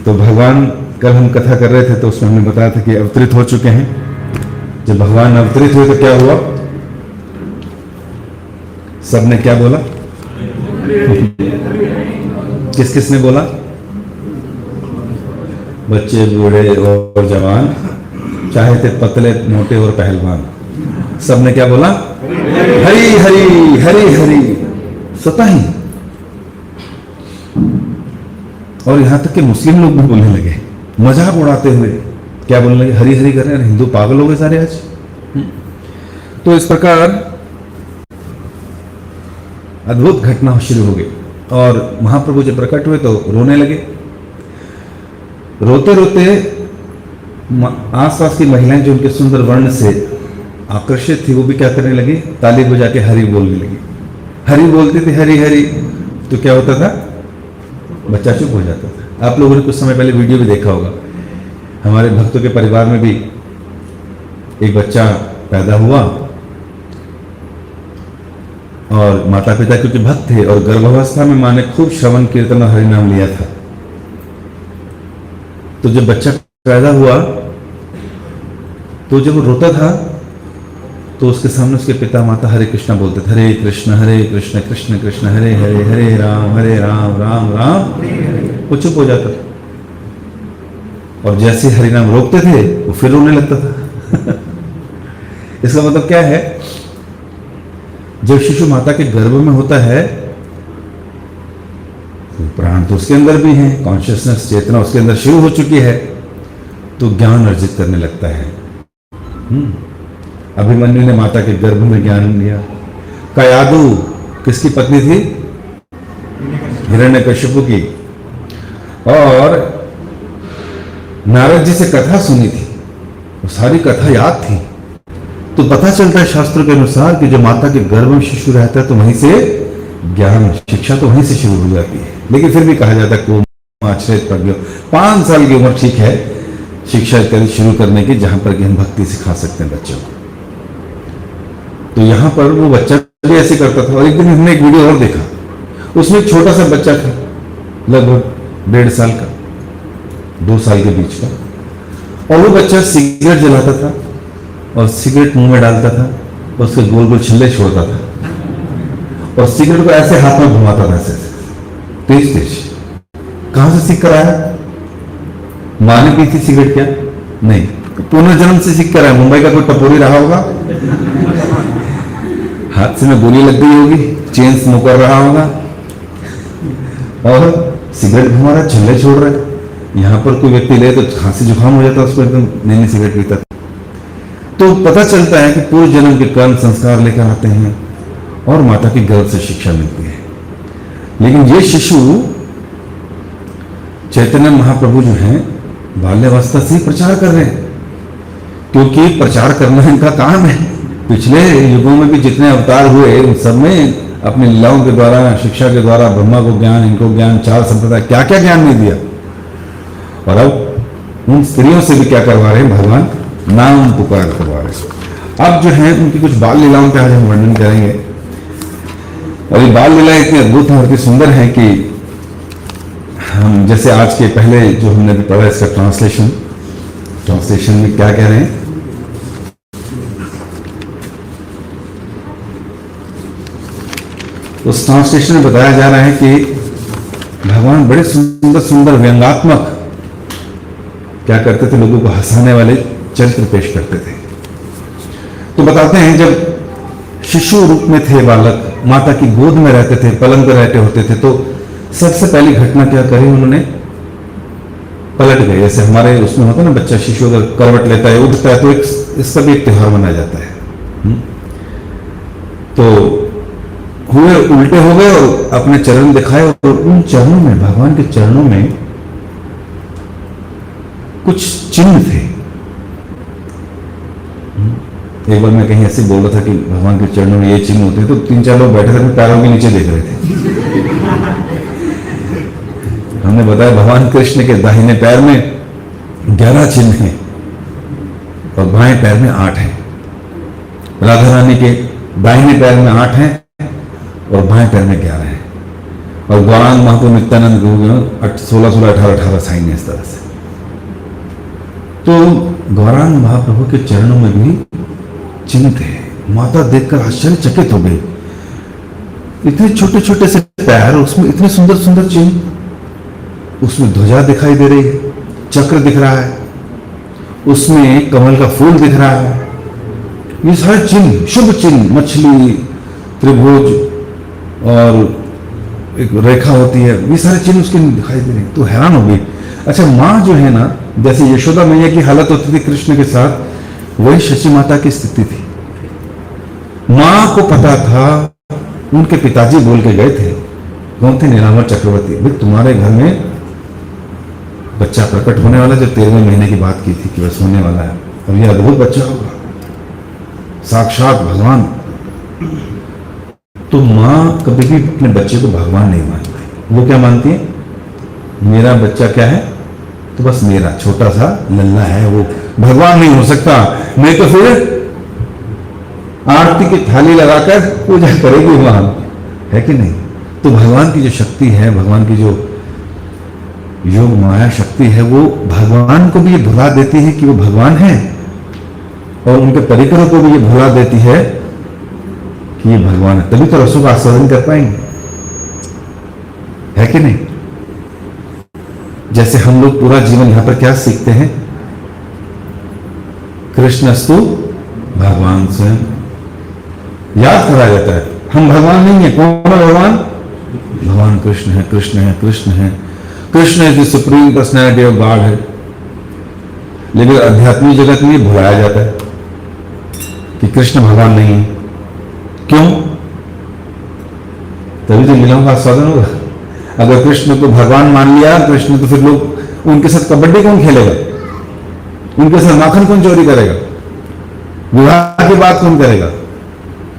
तो भगवान कल हम कथा कर रहे थे तो उसमें हमने बताया था कि अवतरित हो चुके हैं। जब भगवान अवतरित हुए तो क्या हुआ? सबने क्या बोला? किस किसने बोला? बच्चे, बूढ़े और जवान, चाहे थे पतले, मोटे और पहलवान, सबने क्या बोला? हरी हरी हरी हरी, स्वतः ही। और यहां तक कि मुस्लिम लोग भी बोलने लगे, मजाक उड़ाते हुए क्या बोलने लगे? हरी हरी कर रहे हैं। हिंदू पागल हो गए सारे आज। तो इस प्रकार अद्भुत घटना शुरू हो गई और महाप्रभु जब प्रकट हुए तो रोने लगे। रोते रोते आसपास की महिलाएं जो उनके सुंदर वर्ण से आकर्षित थी वो भी क्या करने लगी? ताली बजा के हरि बोलने लगी। हरि बोलते थे, हरि हरि, तो क्या होता था? बच्चा चुप हो जाता था। आप लोगों ने कुछ समय पहले वीडियो भी देखा होगा, हमारे भक्तों के परिवार में भी एक बच्चा पैदा हुआ और माता पिता क्योंकि भक्त थे और गर्भावस्था में मां ने खूब श्रवण कीर्तन और हरिनाम लिया था। तो जब बच्चा पैदा हुआ तो जब वो रोता था तो उसके सामने उसके पिता माता हरे कृष्णा बोलते थे, हरे कृष्ण कृष्ण कृष्ण हरे हरे, हरे राम राम राम। वो चुप हो जाता था और जैसे हरिनाम रोकते थे वो फिर रोने लगता था। इसका मतलब क्या है? जब शिशु माता के गर्भ में होता है तो प्राण तो उसके अंदर भी है, कॉन्शियसनेस, चेतना उसके अंदर शुरू हो चुकी है, तो ज्ञान अर्जित करने लगता है। अभिमन्यु ने माता के गर्भ में ज्ञान लिया। कयादु किसकी पत्नी थी? हिरण्यकशिपु की। और नारद जी से कथा सुनी थी, वो सारी कथा याद थी। तो पता चलता है शास्त्रों के अनुसार कि जो माता के गर्भ में शिशु रहता है तो वहीं से ज्ञान शिक्षा तो वहीं से शुरू हो जाती है। लेकिन फिर भी कहा जाता है को आश्रित प्रज्ञ, 5 साल की उम्र ठीक है शिक्षा इत्यादि शुरू करने की, जहां पर कि हम भक्ति सिखा सकते हैं बच्चों को। तो यहां पर वो बच्चा भी ऐसे करता था। और एक दिन हमने एक वीडियो और देखा, उसमें एक छोटा सा बच्चा था, लगभग 1.5 साल का, 2 साल के बीच का, और वो बच्चा सिगरेट जलाता था और सिगरेट मुंह में डालता था और उसके गोल गोल छिल्ले छोड़ता था और सिगरेट को ऐसे हाथ में घुमाता था, ऐसे तेज तेज। कहां से सीख कर आया? मां ने पी थी सिगरेट क्या? नहीं, पुनर्जन्म से सीख कर आया। मुंबई का कोई टपोरी रहा होगा, हाथ से में गोली लग गई होगी, चेन स्मोक कर रहा होगा और सिगरेट घुमा रहा, छिल्ले छोड़ रहा है। यहां पर कोई व्यक्ति ले तो खांसी जुकाम हो जाता, उसको एकदम नई सिगरेट पीता था। तो पता चलता है कि पूर्व जन्म के कर्म संस्कार लेकर आते हैं और माता की गर्भ से शिक्षा मिलती है। लेकिन ये शिशु चैतन्य महाप्रभु जो हैं बाल्यावस्था से ही प्रचार कर रहे हैं, क्योंकि प्रचार करना इनका काम है। पिछले युगों में भी जितने अवतार हुए उन सब में अपनी लीलाओं के द्वारा, शिक्षा के द्वारा ब्रह्मा को ज्ञान, इनको ज्ञान, 4 संप्रदाय, क्या क्या ज्ञान नहीं दिया। और अब उन स्त्रियों से भी क्या करवा रहे हैं भगवान? नाम पुकार करवा रहे हैं। अब जो है उनकी कुछ बाल लीलाओं का आज हम वर्णन करेंगे। और ये बाल लीलाएं इतनी अद्भुत और इतनी सुंदर है कि हम जैसे आज के पहले जो हमने भी पढ़ा इसका ट्रांसलेशन में क्या कह रहे हैं? उस ट्रांसलेशन में बताया जा रहा है कि भगवान बड़े सुंदर सुंदर व्यंग्यात्मक क्या करते थे, लोगों को हंसाने वाले चरित्र पेश करते थे। तो बताते हैं जब शिशु रूप में थे बालक, माता की गोद में रहते थे, पलंग पर रहते होते थे, तो सबसे पहली घटना क्या करी उन्होंने? पलट गए। जैसे हमारे उसमें होता है ना, बच्चा शिशु अगर करवट लेता है, उठता है, तो इसका भी एक त्योहार मनाया जाता है। तो हुए उल्टे हो गए और अपने चरण दिखाए और उन चरणों में, भगवान के चरणों में कुछ चिन्ह थे। एक बार मैं कहीं ऐसे बोल रहा था कि भगवान के चरणों में ये चिन्ह होते हैं, तो 3-4 लोग बैठे थे, पैरों के नीचे देख रहे थे। हमने बताया भगवान कृष्ण के दाहिने पैर में 11 चिन्ह हैं और बाएं पैर में 8 हैं। राधा रानी के दाहिने पैर में 8 हैं और बाएं पैर में 11 हैं। और गौरांग महाप्रभु नित्यानंद को 16 18 साइन है इस तरह से। तो गौरांग महाप्रभु के चरणों में भी चिन्ह थे। माता देखकर आश्चर्यचकित हो गई, इतने छोटे छोटे से पैर, उसमें इतने सुंदर सुंदर चिन्ह, उसमें ध्वजा दिखाई दे रही है, चक्र दिख रहा है, उसमें कमल का फूल दिख रहा है, ये सारे चिन्ह, शुभ चिन्ह, मछली, त्रिभुज और एक रेखा होती है, ये सारे चिन्ह उसके दिखाई दे रहे। तो हैरान हो गई। अच्छा, माँ जो है ना, जैसे यशोदा मैया की हालत होती थी कृष्ण के साथ, वही शची माता की स्थिति थी। माँ को पता था, उनके पिताजी बोल के गए थे, कौन थे, नीलांबर चक्रवर्ती, भाई तुम्हारे घर में बच्चा प्रकट होने वाला, जो 13वें महीने की बात की थी कि बस होने वाला है, और यह अद्भुत बच्चा होगा, साक्षात भगवान। तो माँ कभी भी अपने बच्चे को भगवान नहीं मानती। वो क्या मानती है, मेरा बच्चा क्या है, तो बस मेरा छोटा सा लल्ला है, वो भगवान नहीं हो सकता, नहीं तो फिर आरती की थाली लगाकर पूजा करेगी वहां, है कि नहीं। तो भगवान की जो शक्ति है, भगवान की जो योग माया शक्ति है, वो भगवान को भी ये भुला देती है कि वो भगवान है, और उनके परिकरों को भी ये भुला देती है कि ये भगवान है। तभी तो रसों का आस्वादन कर पाएंगे, है कि नहीं। जैसे हम लोग पूरा जीवन यहां पर क्या सीखते हैं, कृष्णस्तु भगवान स्वयं, याद कराया जाता है हम भगवान नहीं है। कौन है भगवान, भगवान कृष्ण है, कृष्ण है, कृष्ण है, Krishna is the supreme personality of God है। लेकिन आध्यात्मिक जगत में भुलाया जाता है कि कृष्ण भगवान नहीं है। क्यों, तभी तो लीलाओं का आस्वादन होगा। अगर कृष्ण को भगवान मान लिया कृष्ण, तो फिर लोग उनके साथ कबड्डी कौन खेलेगा, उनके साथ माखन कौन चोरी करेगा, विवाह की बात कौन करेगा।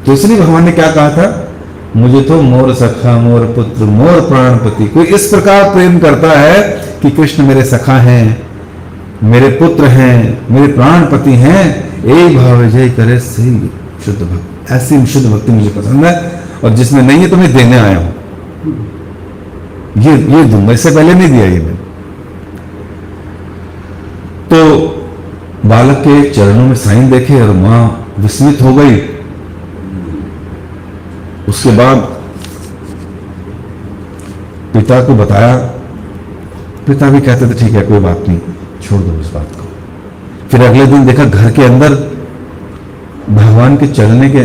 तो इसलिए भगवान ने क्या कहा था, मुझे तो मोर सखा, मोर पुत्र, मोर प्राणपति। कोई इस प्रकार प्रेम करता है कि कृष्ण मेरे सखा हैं, मेरे पुत्र हैं, मेरे प्राणपति हैं, एक भाव जय करे सही शुद्ध भक्त। ऐसी शुद्ध भक्ति मुझे पसंद है, और जिसमें नहीं है तो मैं देने आया हूं, ये दूंगा, इससे पहले नहीं दिया ये मैंने। तो बालक के चरणों में साइन देखे और मां विस्मित हो गई। उसके बाद पिता को बताया, पिता भी कहते थे ठीक है कोई बात नहीं, छोड़ दो इस बात को। फिर अगले दिन देखा घर के अंदर भगवान के चलने के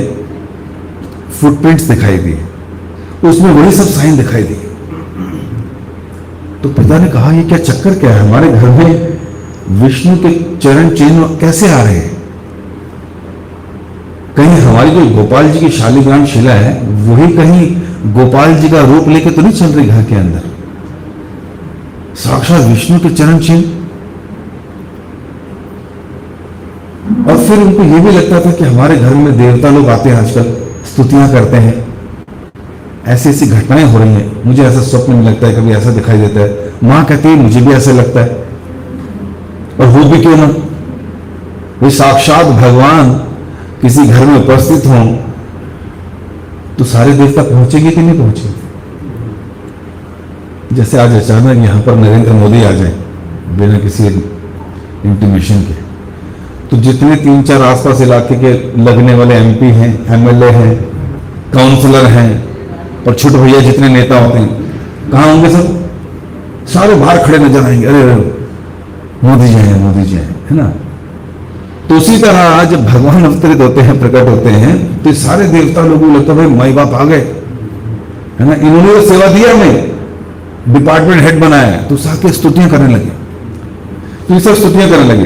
फुटप्रिंट्स दिखाई दिए, उसमें वही सब साइन दिखाई दिए। तो पिता ने कहा ये क्या चक्कर क्या है, हमारे घर में विष्णु के चरण चिन्ह कैसे आ रहे हैं, कहीं हमारी जो गोपाल जी की शालिग्राम शिला है वही कहीं गोपाल जी का रूप लेके तो नहीं चल रही घर के अंदर, साक्षात विष्णु के चरण चिन्ह। और फिर उनको यह भी लगता था कि हमारे घर में देवता लोग आते हैं आजकल, स्तुतियां करते हैं, ऐसी ऐसी घटनाएं हो रही हैं। मुझे ऐसा स्वप्न में लगता है, कभी ऐसा दिखाई देता है। मां कहती है मुझे भी ऐसा लगता है, और हो भी क्यों ना, वो साक्षात भगवान किसी घर में उपस्थित हों तो सारे देवता पहुंचेंगे कि नहीं पहुंचेंगे। जैसे आज अचानक यहां पर नरेंद्र मोदी आ जाए बिना किसी इंटीमेशन के, तो जितने 3-4 आसपास इलाके के लगने वाले एमपी हैं, एमएलए हैं, काउंसलर हैं, और छोटे भैया जितने नेता होते हैं कहां होंगे, सब सारे बाहर खड़े नजर आएंगे, अरे मोदी जी हैं, मोदी जी हैं, है ना। तो उसी तरह जब भगवान अवतरित होते हैं, प्रकट होते हैं, तो सारे देवता लोगों को लगता है भाई माई बाप आ गए, है ना, इन्होंने तो सेवा दिया, हमें डिपार्टमेंट हेड बनाया, तो साके स्तुतियां करने लगे, तो ये सब स्तुतियां करने लगे।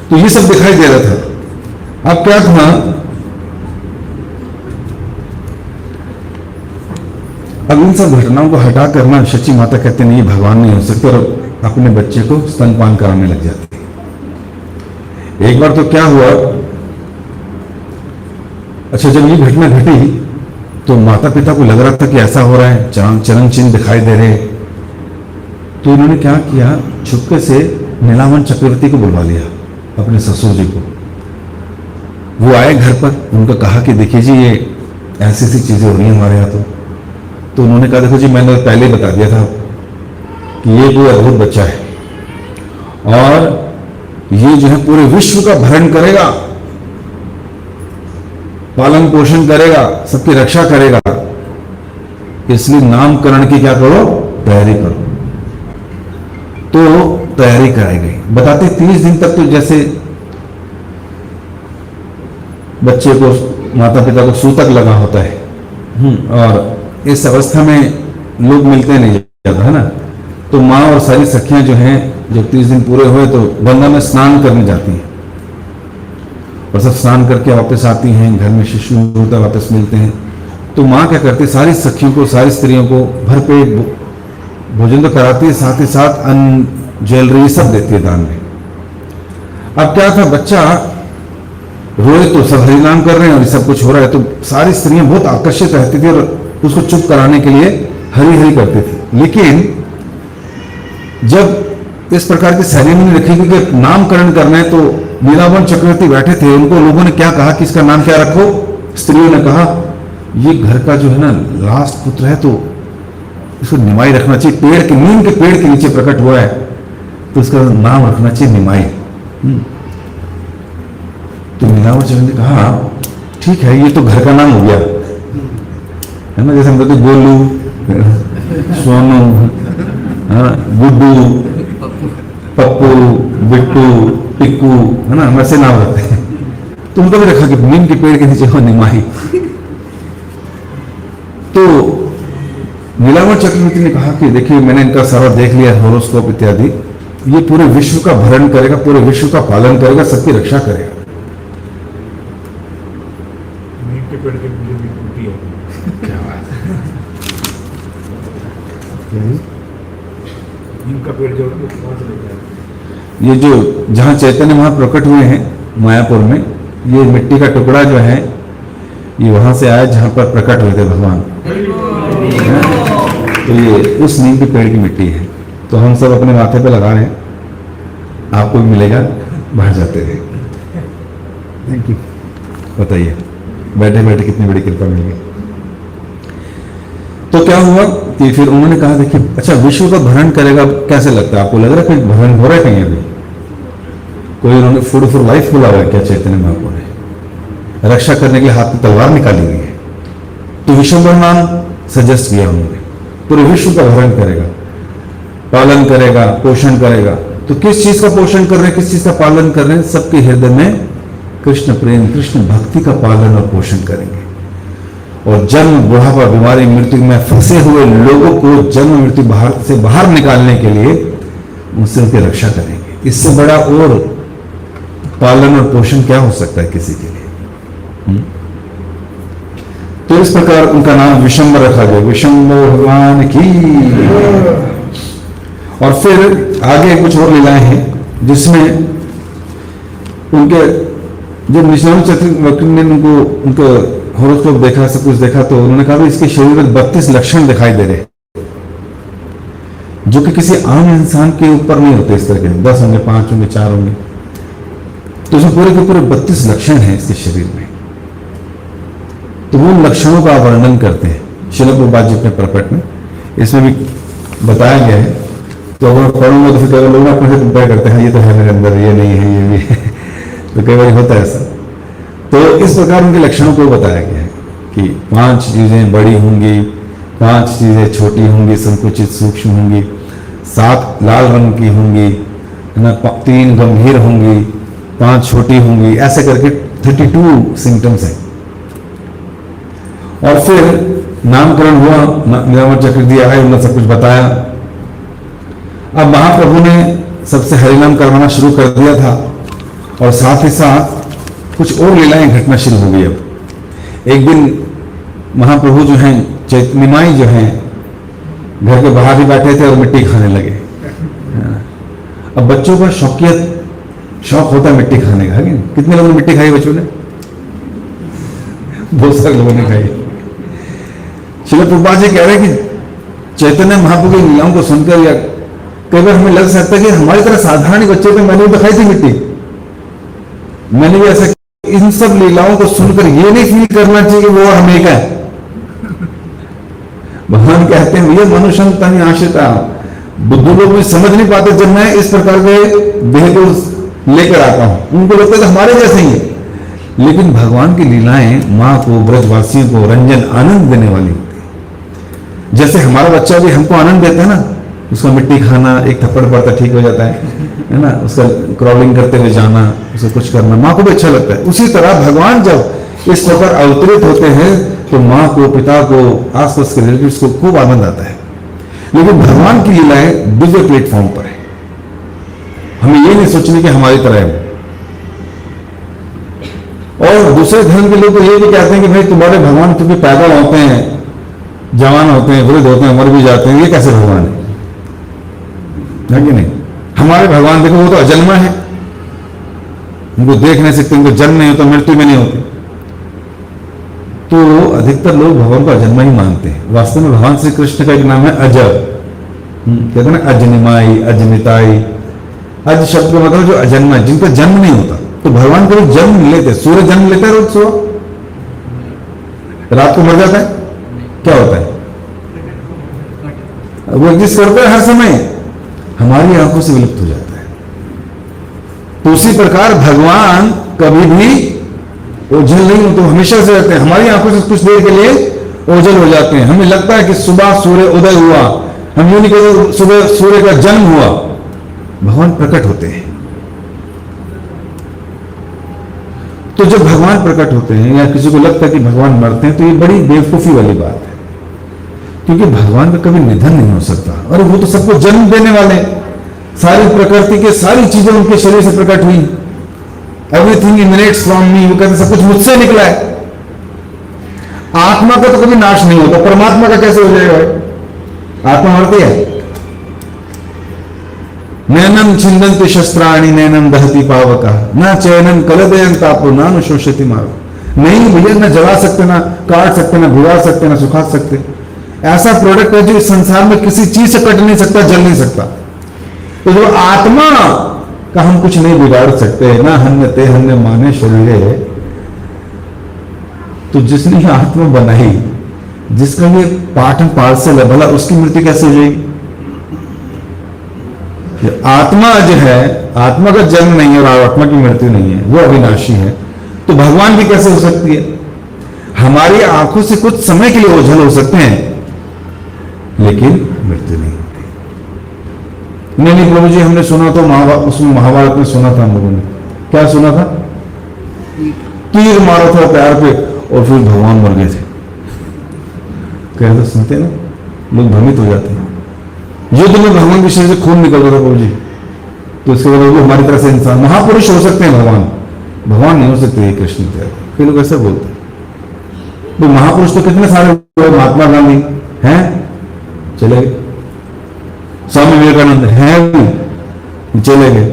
तो ये सब दिखाई दे रहा था। अब क्या था, अब इन सब घटनाओं को हटा करना शची माता कहते नहीं भगवान नहीं हो सकते, और अपने बच्चे को स्तनपान कराने लग जाते। एक बार तो क्या हुआ, अच्छा जब ये घटना घटी तो माता पिता को लग रहा था कि ऐसा हो रहा है, चरण चिन्ह दिखाई दे रहे, तो इन्होंने क्या किया, छुपके से नीलावन चक्रवर्ती को बुलवा लिया, अपने ससुर जी को। वो आए घर पर, उनको कहा कि देखिए जी ये ऐसी ऐसी चीजें हो रही हैं हमारे यहाँ, तो उन्होंने कहा देखो जी, मैंने पहले ही बता दिया था कि ये कोई अद्भुत बच्चा है और ये जो है पूरे विश्व का भरण करेगा, पालन पोषण करेगा, सबकी रक्षा करेगा, इसलिए नामकरण की क्या करो, तैयारी करो। तो तैयारी कराई गई। बताते 30 दिन तक तो जैसे बच्चे को, माता पिता को सूतक लगा होता है, और इस अवस्था में लोग मिलते नहीं ज्यादा, है ना। तो माँ और सारी सखियां जो हैं, जब 30 दिन पूरे हुए तो गंगा में स्नान करने जाती हैं और सब स्नान करके वापस आती हैं, घर में शिशु होता है, वापस मिलते हैं। तो माँ क्या करती है, सारी सखियों को, सारी स्त्रियों को भरपेट भोजन तो कराती है, साथ ही साथ अन्न, ज्वेलरी सब देती है दान में। अब क्या था, बच्चा रोए तो सब हरिनाम कर रहे हैं और सब कुछ हो रहा है, तो सारी स्त्रियां बहुत आकर्षित रहती थी और उसको चुप कराने के लिए हरी हरी करती थी। लेकिन जब इस प्रकार की सेरेमनी रखी गई कि नामकरण करना है, तो नीलावन चक्रवर्ती बैठे थे, उनको लोगों ने क्या कहा कि इसका नाम क्या रखो। स्त्रियों ने कहा ये घर का जो है ना लास्ट पुत्र है, तो इसको निमाई रखना चाहिए, पेड़ के, नीम के पेड़ के नीचे प्रकट हुआ है, तो इसका नाम रखना चाहिए निमाई। तो नीलावर चंद्र ने कहा ठीक है, ये तो घर का नाम हो गया, है ना। जैसे हम कहते गोलू, सोनू, गुड्डू, पप्पू, बिट्टू, टिक्कू, है ना, वैसे नाम रखते हैं। तो उनको भी रखा कि नीम के पेड़ के नीचे हो निमाही। तो नीलावर चक्रवर्ती ने कहा कि देखिए, मैंने इनका सारा देख लिया, हॉरोस्कोप इत्यादि, ये पूरे विश्व का भरण करेगा, पूरे विश्व का पालन करेगा, सबकी रक्षा करेगा। पेड़ के मुझे भी टूटी है। क्या बात है। नीम का पेड़ जो वहां से लेके आए। ये जो जहाँ चैतन्य वहां प्रकट हुए हैं मायापुर में, ये मिट्टी का टुकड़ा जो है ये वहां से आया जहां पर प्रकट हुए थे भगवान। तो ये उस नीम के पेड़ की मिट्टी है। तो हम सब अपने माथे पे लगा रहे हैं, आपको भी मिलेगा, बाहर जाते रहे। Thank you. बताइए, बैठे बैठे कितनी बड़ी कृपा मिल गई। तो क्या हुआ कि फिर उन्होंने कहा देखिए, अच्छा विश्व का भरण करेगा, कैसे लगता है आपको? लग रहा है कोई भरण हो रहा है कहीं अभी? कोई उन्होंने फूड फॉर लाइफ बोला हुआ है क्या चैतन्य महाप्रभु ने? रक्षा करने के लिए हाथ में तलवार निकाली हुई है। तो विश्वंभर नाम सजेस्ट किया उन्होंने, पूरे विश्व का भरण करेगा, पालन करेगा, पोषण करेगा। तो किस चीज का पोषण कर रहे हैं, किस चीज का पालन कर रहे हैं? सबके हृदय में कृष्ण प्रेम, कृष्ण भक्ति का पालन और पोषण करेंगे। और जन्म, बुढ़ापा, बीमारी, मृत्यु में फंसे हुए लोगों को जन्म मृत्यु से बाहर निकालने के लिए उनसे उनकी रक्षा करेंगे। इससे बड़ा और पालन और पोषण क्या हो सकता है किसी के लिए? तो इस प्रकार उनका नाम विश्वंभर रखा गया, विश्वंभर भगवान की। और फिर आगे कुछ और लीलाएं हैं जिसमें उनके, जब नीलावर चक्रवर्ती ने उनको हॉरोस्कोप देखा, सब कुछ देखा, तो उन्होंने कहा इसके शरीर में 32 लक्षण दिखाई दे रहे, जो कि किसी आम इंसान के ऊपर नहीं होते। इस तरह के 10 होंगे, 5 होंगे, 4 होंगे। तो इसमें पूरे के पूरे 32 लक्षण हैं इसके शरीर में। तो वो लक्षणों का वर्णन करते हैं श्रील प्रभुपाद जी अपने प्रकट में, इसमें भी बताया गया है। तो अगर पढ़ूंगा तो फिर कई लोग अपने से कंपेयर करते हैं, ये तो है मेरे अंदर, ये नहीं है, ये भी है। तो कई बार होता है ऐसा। तो इस प्रकार उनके लक्षणों को बताया गया है कि 5 चीजें बड़ी होंगी, 5 चीजें छोटी होंगी, संकुचित सूक्ष्म होंगी, 7 लाल रंग की होंगी, है ना, 3 गंभीर होंगी, 5 छोटी होंगी, ऐसे करके 32 सिम्टम्स हैं। और फिर नामकरण हुआ, नीलावर चक्रवर्ती आए, उन्होंने सब कुछ बताया। अब महाप्रभु ने सबसे हरिनाम करवाना शुरू कर दिया था और साथ ही साथ कुछ और लीलाएं घटना शुरू हो गई। अब एक दिन महाप्रभु जो हैं, निमाई जो हैं, घर के बाहर ही बैठे थे और मिट्टी खाने लगे। अब बच्चों का शौक होता है मिट्टी खाने का, है कि? कितने लोगों ने मिट्टी खाई बच्चों ने? बहुत सारे लोगों ने खाई। श्रील प्रभुपाद जी कह रहे हैं कि चैतन्य महाप्रभु की लीलाओं को सुनकर या कई बार हमें लग सकता है कि हमारी तरह साधारण बच्चे थे, मैंने भी खाई थी मिट्टी, मैंने भी ऐसा। इन सब लीलाओं को सुनकर ये नहीं फील करना चाहिए कि वो हम एक है। भगवान कहते हैं भैया मनुष्य तनि आश्रिता, बुद्धू लोग भी समझ नहीं पाते जब मैं इस प्रकार के देह को लेकर आता हूं, उनको लगता है हमारे जैसे ही है। लेकिन भगवान की लीलाएं माँ को, ब्रजवासियों को रंजन आनंद देने वाली होती है। जैसे हमारा बच्चा भी हमको आनंद देता है ना, उसका मिट्टी खाना, एक थप्पड़ पड़ता ठीक हो जाता है ना, उसका क्रॉलिंग करते हुए जाना, उसे कुछ करना, माँ को भी अच्छा लगता है। उसी तरह भगवान जब इस प्रकार अवतरित होते हैं तो माँ को, पिता को, आसपास के रिलेटिव्स को खूब आनंद आता है। लेकिन भगवान की लीलाएं दूसरे प्लेटफॉर्म पर है। हमें ये नहीं सोचने कि हमारी तरह है। और दूसरे धर्म के लोग तो ये भी कहते हैं कि भाई तुम्हारे भगवान क्योंकि पैदा होते हैं, जवान होते हैं, वृद्ध होते हैं, मर भी जाते हैं, ये कैसे भगवान है कि नहीं? हमारे भगवान देखो वो तो अजन्मा है, उनको देख नहीं सकते, उनको जन्म नहीं होता, मृत्यु में नहीं होती। तो अधिकतर लोग भगवान को अजन्मा ही मानते हैं। वास्तव में भगवान श्री कृष्ण का एक नाम है अज, कहते हैं ना अजनिमाई, अजनिताई। अज शब्द का मतलब जो अजन्मा है, जिनका जन्म नहीं होता। तो भगवान कभी जन्म नहीं लेते। सूर्य जन्म लेता है रोज सुबह, रात को मर जाता है, क्या होता है? वो एग्जिस्ट करता है हर समय, हमारी आंखों से विलुप्त हो जाता है। तो उसी प्रकार भगवान कभी भी ओझल नहीं होते, हमेशा से रहते हैं। हमारी आंखों से कुछ देर के लिए ओझल हो जाते हैं। हमें लगता है कि सुबह सूर्य उदय हुआ, हम यूं नहीं कहते सुबह सूर्य का जन्म हुआ। भगवान प्रकट होते हैं। तो जब भगवान प्रकट होते हैं या किसी को लगता है कि भगवान मरते हैं, तो ये बड़ी बेवकूफी वाली बात है, क्योंकि भगवान का कभी निधन नहीं हो सकता। और वो तो सबको जन्म देने वाले, सारी प्रकृति के सारी चीजें उनके शरीर से प्रकट हुई। एवरीथिंग इमिनेट्स फ्रॉम मी, वो कहते सब कुछ मुझसे निकला है। आत्मा का तो कभी नाश नहीं होता, परमात्मा का कैसे हो जाएगा? आत्मा मरती है। नैनम छिंदन्ति शस्त्राणि नैनम दहति पावका न चैनम कलदयन तापो न शोषति मारो। नहीं भैया, न जला सकते, ना काट सकते, ना भिगा सकते, ना सुखा सकते। ऐसा प्रोडक्ट है जो इस संसार में किसी चीज से कट नहीं सकता, जल नहीं सकता। तो जो आत्मा का हम कुछ नहीं बिगाड़ सकते, ना हन्य ते हन्य माने शरीर है। तो जिसने आत्मा बनाई, जिसका ये पाठ पार्सल है, भला उसकी मृत्यु कैसे हो जाएगी? आत्मा जो है, आत्मा का जन्म नहीं है और आत्मा की मृत्यु नहीं है, वो अविनाशी है। तो भगवान भी कैसे हो सकती है? हमारी आंखों से कुछ समय के लिए ओझल हो सकते हैं, लेकिन मृत्यु नहीं होती। नहीं प्रभु जी, हमने सुना तो उसमें महाभारत में सुना था हम लोगों ने, क्या सुना था? तीर मारा था पैर पे और फिर भगवान मर गए थे। कहते तो सुनते ना, लोग भ्रमित हो जाते हैं। युद्ध में भगवान के शरीर से खून निकल रहा था प्रभु जी, तो इसके बाद वो हमारी तरह से इंसान, महापुरुष हो सकते हैं भगवान, भगवान नहीं हो सकते कृष्ण के। फिर लोग ऐसे बोलते हैं। तो महापुरुष तो कितने सारे हुए, महात्मा गांधी हैं, चले गए। स्वामी विवेकानंद हैं, चले गए।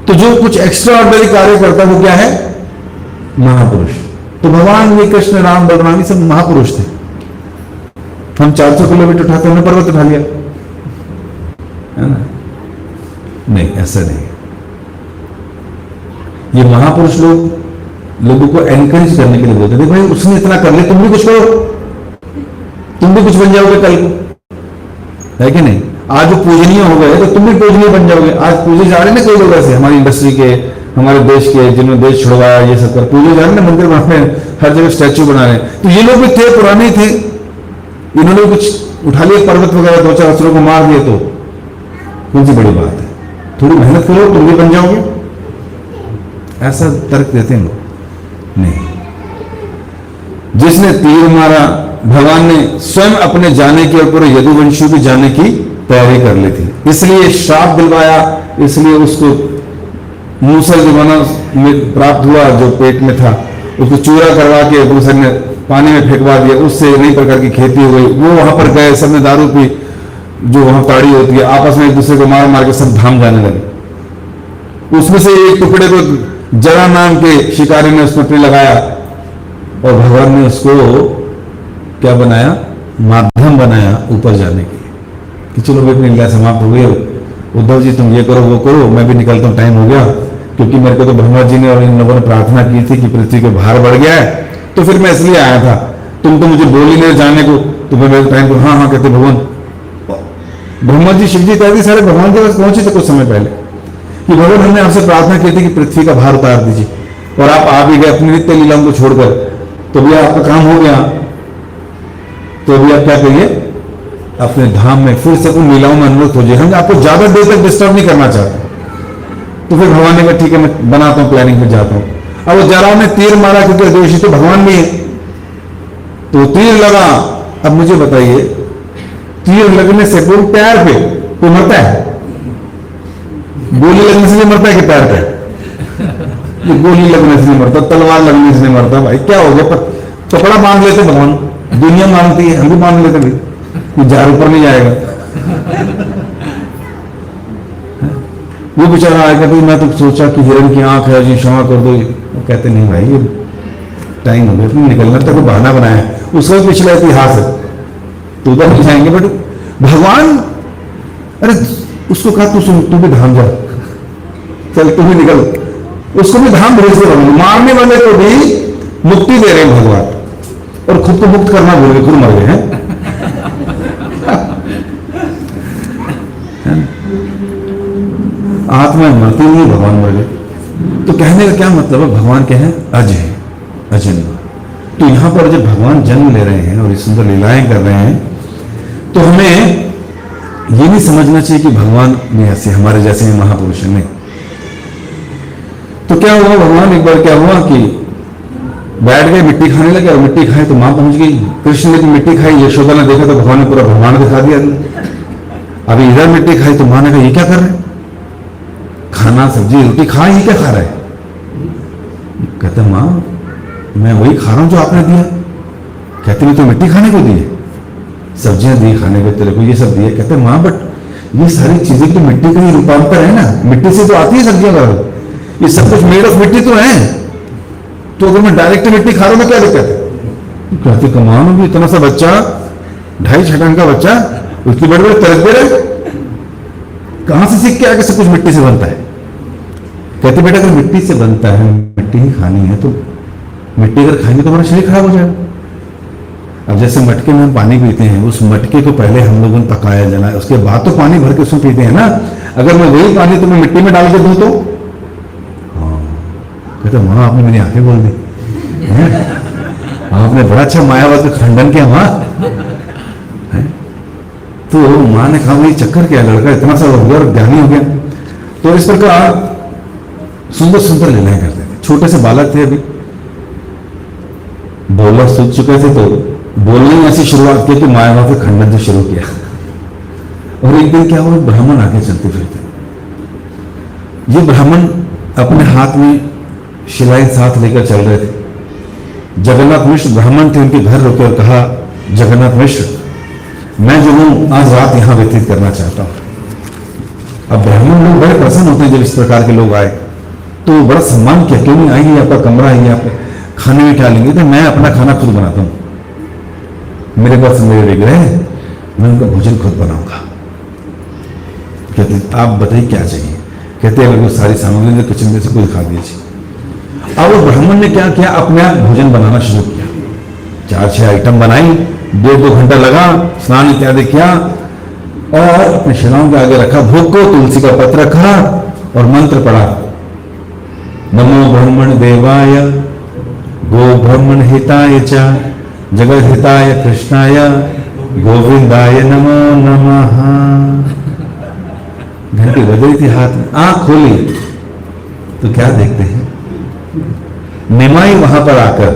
तो जो कुछ एक्स्ट्रा ऑर्डिनरी कार्य करता है वो क्या है? महापुरुष। तो भगवान भी, कृष्ण, राम, बलराम सब महापुरुष थे। हम 400 किलोमीटर उठाते, हमने पर्वत उठा लिया, है ना? नहीं, ऐसा नहीं। ये महापुरुष लोगों को एनकरेज करने के लिए बोलते थे, भाई उसने इतना कर लिया, तुम भी कुछ करो, तुम भी कुछ बन जाओगे कल को, है कि नहीं? आज जो पूजनीय हो गए तो तुम भी पूजनीय बन जाओगे। आज पूजे जा रहे ना कई लोग ऐसे, हमारी इंडस्ट्री के, हमारे देश के, जिन्होंने देश छुड़वाया, ये सब कर पूजे जा रहे ना, मंदिर बना रहे, हर जगह स्टैच्यू बना रहे। तो ये लोग भी थे, पुराने थे, इन्होंने कुछ उठा लिया पर्वत वगैरह, 2-4 असुरों को मार दिए, तो कौन सी बड़ी बात है? थोड़ी मेहनत करो, तुम भी बन जाओगे। ऐसा तर्क देते हैं लोग। नहीं, जिसने तीर मारा, भगवान ने स्वयं अपने जाने के ऊपर यदुवंशी भी जाने की तैयारी कर ली थी, इसलिए श्राप दिलवाया, इसलिए उसको मूसल जो बना प्राप्त हुआ, जो पेट में था, उसको चूरा करवा के दूसरे ने पानी में फेंकवा दिया, उससे नई प्रकार की खेती हो गई। वो वहां पर गए, सबने दारू पी, जो वहां ताड़ी होती है, आपस में एक दूसरे को मार मार के सब धाम जाने लगे। उसमें से एक टुकड़े को जरा नाम के शिकारी ने उसमें पे लगाया, और भगवान ने उसको क्या बनाया? माध्यम बनाया ऊपर जाने के लिए, कि चलो भाई अपनी लीला समाप्त हो गई, उद्धव जी तुम ये करो वो करो, मैं भी निकलता हूँ, टाइम हो गया। क्योंकि मेरे को तो ब्रह्मा जी ने और इन लोगों ने प्रार्थना की थी कि पृथ्वी के भार बढ़ गया है, तो फिर मैं इसलिए आया था। तुम तो मुझे बोल ही नहीं जाने को, तुम्हें मेरे टाइम पर, हाँ हाँ कहते भगवान। ब्रह्मा जी, शिव जी इत्यादि सारे भगवान के पास पहुंचे थे कुछ समय पहले कि भगवान हमने आपसे प्रार्थना की थी कि पृथ्वी का भार उतार दीजिए, और आप आ भी गए अपनी नित्य लीलाओं को छोड़कर, तो भैया आपका काम हो गया, तो अभी आप क्या करिए, अपने धाम में फिर से उन लीलाओं में अनुरक्त हो जाए, हम आपको ज्यादा देर तक डिस्टर्ब नहीं करना चाहते। तो फिर भगवान ने कहा ठीक है मैं बनाता हूं प्लानिंग में जाता हूं। अब वो जराव ने तीर मारा क्योंकि दोषी तो भगवान भी है, तो तीर लगा। अब मुझे बताइए, तीर लगने से कोई पैर पे कोई मरता है? गोली लगने से नहीं मरता है कि पैर पे? ये गोली लगने से नहीं मरता, तलवार लगने से नहीं मरता। भाई क्या हो गया, कपड़ा बांध लेते भगवान, दुनिया मांगती है, हम भी बांध लेते भाई, ये जार ऊपर नहीं जाएगा। वो बेचारा आएगा भाई, मैं तो सोचा कि हिरण की आंख है जी, क्षमा कर दो। वो कहते नहीं भाई, ये टाइम हो गया, तुम निकलना तक बहाना बनाया है, उसका भी पिछला इतिहास है, तो उधर नहीं जाएंगे। बट भगवान, अरे उसको कहा तू भी धाम जा, चल तू भी निकल, उसको भी धाम भेज दे। मारने वाले को भी मुक्ति दे रहे हैं भगवान, और खुद को मुक्त करना भूल गए, खुद मर गए हैं। आत्मा मरती नहीं, भगवान मर गए। तो कहने का क्या मतलब है, भगवान क्या है, अज है, अजन्मा। तो यहां पर जब भगवान जन्म ले रहे हैं और ये सुंदर लीलाएं कर रहे हैं, तो हमें ये नहीं समझना चाहिए कि भगवान ने ऐसे हमारे जैसे महापुरुष हैं, नहीं। तो क्या हुआ, भगवान एक बार क्या हुआ कि बैठ गए, मिट्टी खाने लगे, और मिट्टी खाए तो मां पहुंच गई। कृष्ण ने तो मिट्टी खाई, यशोदा ने देखा तो भगवान ने पूरा भगवान दिखा दिया। अभी इधर मिट्टी खाई तो मां ने कहा ये क्या कर रहे हैं, खाना सब्जी रोटी खा, ये क्या खा रहा है? कहते मां मैं वही खा रहा हूं जो आपने दिया। कहते मैं तो मिट्टी खाने को दी है, सब्जियां दी खाने को तेरे को, ये सब दिए। कहते मां बट ये सारी चीजें तो मिट्टी का ही रूपांतर है ना, मिट्टी से तो आती है सब्जियां वगैरह, ये सब कुछ मेड ऑफ मिट्टी तो है, तो अगर मैं डायरेक्ट मिट्टी खा रहा हूं क्या दिक्कत है? कहते कमाल होगी, इतना सा बच्चा, 2.5 छटांग का बच्चा, उसकी बड़े बड़े तरस दे रहे, कहां से सीख के आके सब कुछ मिट्टी से बनता है? कहते बेटा अगर मिट्टी से बनता है, मिट्टी ही खानी है, तो मिट्टी अगर खाएंगे तो हमारा शरीर खराब हो जाएगा। अब जैसे मटके में हम पानी पीते हैं, उस मटके को पहले हम लोगों ने पकाया जलाया, उसके बाद तो पानी भर के उसमें पीते हैं ना। अगर मैं वही पानी तुम्हें मिट्टी में डाल के दूं तो हाँ, कहते मां आपने मेरी आंखें बोल दी, आपने बड़ा अच्छा मायावाद का खंडन किया मां। तो मां ने कहा वही चक्कर क्या, लड़का इतना सा हो गया और ज्ञानी हो गया। तो इस प्रकार सुंदर सुंदर लीलाएं करते थे। छोटे से बालक थे, अभी बोलना सीख चुके थे, तो बोलने में ऐसी शुरुआत की कि मायावाद का खंडन से शुरू किया। और एक दिन क्या हुआ, ब्राह्मण आगे चलते फिरते, ये ब्राह्मण अपने हाथ में शिलाएं साथ लेकर चल रहे थे। जगन्नाथ मिश्र ब्राह्मण थे, उनके घर रुके और कहा जगन्नाथ मिश्र मैं जो हूं आज रात यहां व्यतीत करना चाहता हूं। अब ब्राह्मण लोग बड़े प्रसन्न होते हैं जब इस प्रकार के लोग आए, तो बड़ा सम्मान किया, क्यों नहीं आएंगे, आपका कमरा है, आप खाने में क्या लेंगे? तो मैं अपना खाना खुद बनाता हूं, मेरे पास मेरे विग्रह है, मैं उनका भोजन खुद बनाऊंगा। कहते आप बताइए क्या चाहिए? कहते हैं मेरे को सारी सामग्री किचन में से कोई खा दीजिए। अब वो ब्राह्मण ने क्या किया, अपने आप भोजन बनाना शुरू किया। 4-6 आइटम बनाई, 1-2 घंटा लगा, स्नान इत्यादि किया और अपने शिलाओं के आगे रखा, भोग को तुलसी का पत्र रखा और मंत्र पढ़ा, नमो ब्रह्मण देवाय गो ब्रह्मण हिताय च जगत हिताय कृष्णाय गोविंदाय नमो नमः। घंटी बज रही थी हाथ में, आंख खोली तो क्या देखते हैं, निमाई वहां पर आकर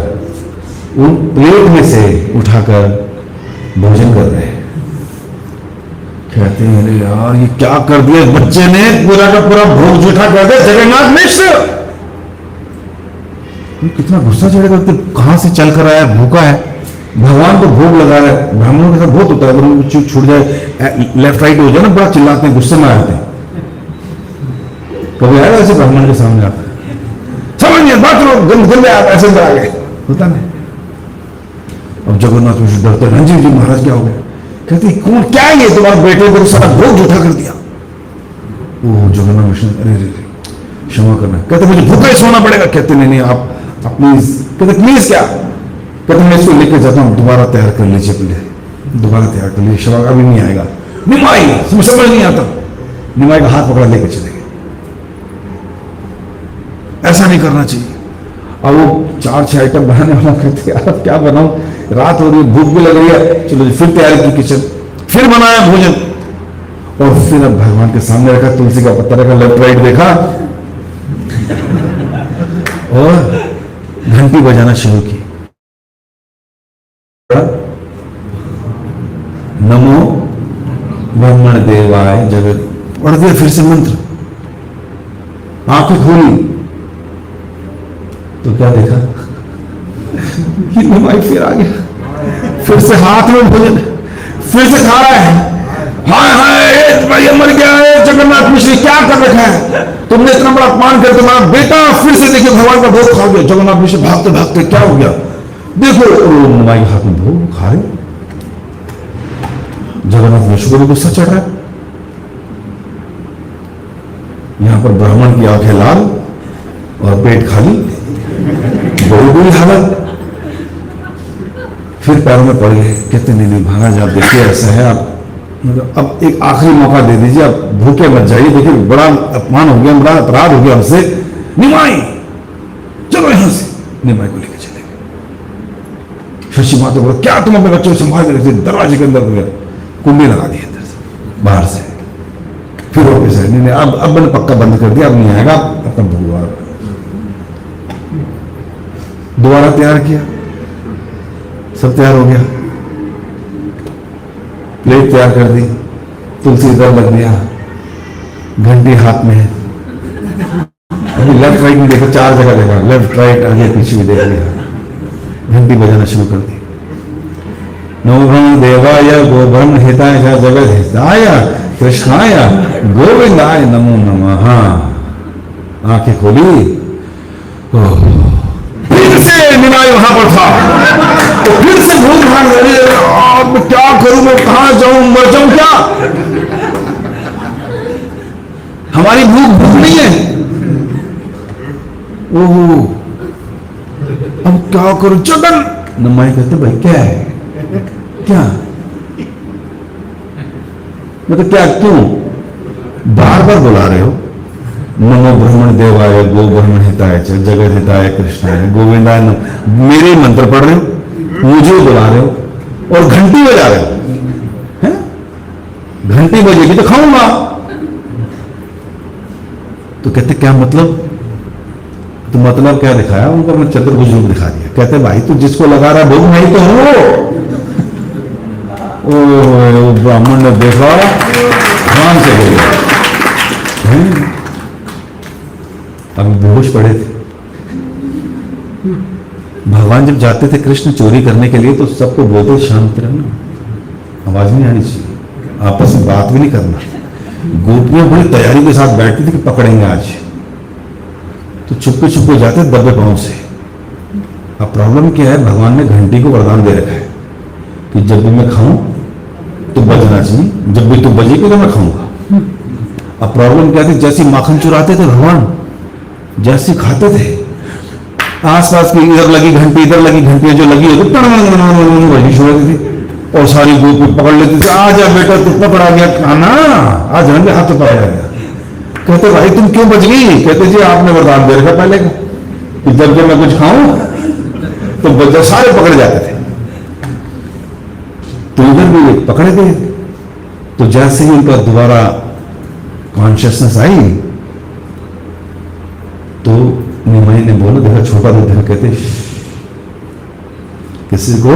उन प्लेट में से उठाकर भोजन कर रहे हैं। कहते हैं अरे यार ये क्या कर दिया बच्चे ने, पूरा का पूरा भोग जूठा कर दिया जगन्नाथ मिश्र। कितना गुस्सा चढ़ेगा, कहां से चल कर आया, भूखा है, भगवान को भोग लगा रहा है। ब्राह्मणों के साथ बहुत होता है, अगर उनको छूट जाए, लेफ्ट राइट हो जाए ना, बड़ा चिल्लाते हैं, गुस्से में आते हैं। कभी आएगा ऐसे ब्राह्मण के सामने आता समझिए बात लो, गंदे आप ऐसे आ गए, होता नहीं। अब जगन्नाथ मिश्र डरते, रंजीव जी महाराज क्या हो गया? कहते कौन क्या है ये, तुम्हारे बेटे को सारा भोग जूठा कर दिया। ओ जगन्नाथ मिश्र अरे क्षमा करना। कहते मुझे भूखा ही सोना पड़ेगा। कहते नहीं नहीं आप प्लीज। कहते प्लीज क्या? कहते मैं इसको लेके जाता हूं, दोबारा तैयार कर लीजिए प्लीज। दोबारा तैयार कर लिए, शवा अभी नहीं आएगा, निमाई समझ नहीं आता, निमाई का हाथ पकड़ा लेकर चले गए। ऐसा नहीं करना चाहिए। अब वो 4-6 आइटम बनाने वाला कहते यार अब क्या बनाऊं, रात हो रही है, भूख भी लग रही है, चलो फिर तैयारी की किचन, फिर बनाया भोजन, और फिर अब भगवान के सामने रखा, तुलसी का पत्ता रखा, लेफ्ट राइट देखा और घंटी बजाना शुरू की। नमो ब्रह्मण देवाय जगत, पढ़ दिया फिर से मंत्र, आंखें खोली तो क्या देखा कि निमाई फिर आ गया, फिर से हाथ में भोजन, फिर से खा रहा है, हाय हाय भाई मर गया है, जगन्नाथ मिश्र क्या कर रखा है, तुमने इतना बड़ा अपमान कर तुम्हारा बेटा फिर से देखिए भगवान का भोग खा गया। जगन्नाथ मिश्र भागते भागते क्या हो गया देखो, निमाई के हाथ में भोग खा रहे, जगन्नाथ मिश्र को भी गुस्सा चढ़ रहा है। यहां पर ब्राह्मण की आंखें लाल और पेट खाली, बड़ी बुरी हालत। फिर पैरों में पड़ गए, कहते नहीं भागा जा, देखिए ऐसा है, आप मतलब अब एक आखिरी मौका दे दीजिए, आप भूखे मत जाइए, देखिए बड़ा अपमान हो गया, बड़ा अपराध हो गया हमसे, निमाई चलो यहां से। निमाई को लेकर चले गए। शशि माता बोला क्या तुम अपने बच्चों को संभाल के रखते, दरवाजे के अंदर हो गया, कुंडी लगा दी अंदर से बाहर से, फिर वापस आए, नहीं अब मैंने पक्का बंद कर दिया, अब नहीं आएगा, अपना भगवान दोबारा तैयार किया, सब तैयार हो गया, प्लेट तैयार कर दी, तुलसी इधर लग दिया, घंटी हाथ में है, अभी लेफ्ट राइट में देखा, 4 जगह देखा, लेफ्ट राइट आगे पीछे भी देख लिया, घंटी बजाना शुरू कर दी। नमो ब्रह्म देवाय गो ब्रह्म हिताय जगत हिताय कृष्णाय गोविंदाय नमो नमः। आंखें खोली, फिर से निमाई वहां पर था, तो फिर से भूख भाग रही है, अब क्या करूं, मैं कहां जाऊं, मर जाऊं क्या, हमारी भूख नहीं है, ओह अब क्या करूं, जगन। निमाई कहते भाई क्या है, क्या मतलब क्या, क्यों बार बार बुला रहे हो, नमो ब्रह्मण देवाय गो ब्रह्मण हिताय च जगत हिताय कृष्णाय गोविंदाय नमः, मेरे मंत्र पढ़ रहे हो, मुझे बुला रहे हो और घंटी बजा रहे हो, हैं? घंटी बजेगी तो खाऊंगा। तो कहते क्या मतलब, तो मतलब क्या दिखाया उनको, अपना चतुर्भुज रूप दिखा दिया। कहते भाई तू जिसको लगा रहा भोग नहीं तो हो। ओ ब्राह्मण ने देखा, ध्यान से बोला, अभी बेहोश पड़े थे। भगवान जब जाते थे कृष्ण चोरी करने के लिए तो सबको बोलते शांत रहना, आवाज नहीं आनी चाहिए, आपस में बात भी नहीं करना। गोपियां बड़ी तैयारी के साथ बैठती थी कि पकड़ेंगे आज, तो चुपके चुपके जाते दबे पांव से। अब प्रॉब्लम क्या है, भगवान ने घंटी को वरदान दे रखा है कि जब भी मैं खाऊं तो बजना चाहिए, जब भी तू बजेगी तो मैं खाऊंगा। अब प्रॉब्लम क्या थी, जैसी माखन चुराते थे भगवान, जैसी खाते थे, आसपास की इधर लगी घंटी, इधर लगी घंटियां जो लगी होती वही छोड़ती थी और सारी गोपी पकड़ लेती थी। आ जा बेटा तू पकड़ा गया खाना, आज रंगे हाथ पकड़ा गया। कहते भाई तुम क्यों बच गई, कहते जी आपने वरदान दे रखा पहले का कि जब जब मैं कुछ खाऊं तो बच्चे सारे पकड़े जाते थे, तो इधर भी पकड़े गए। तो जैसे ही उनका दोबारा कॉन्शियसनेस आई तो निमाई ने बोला, देखा छोटा दूध देखा, कहते किसी को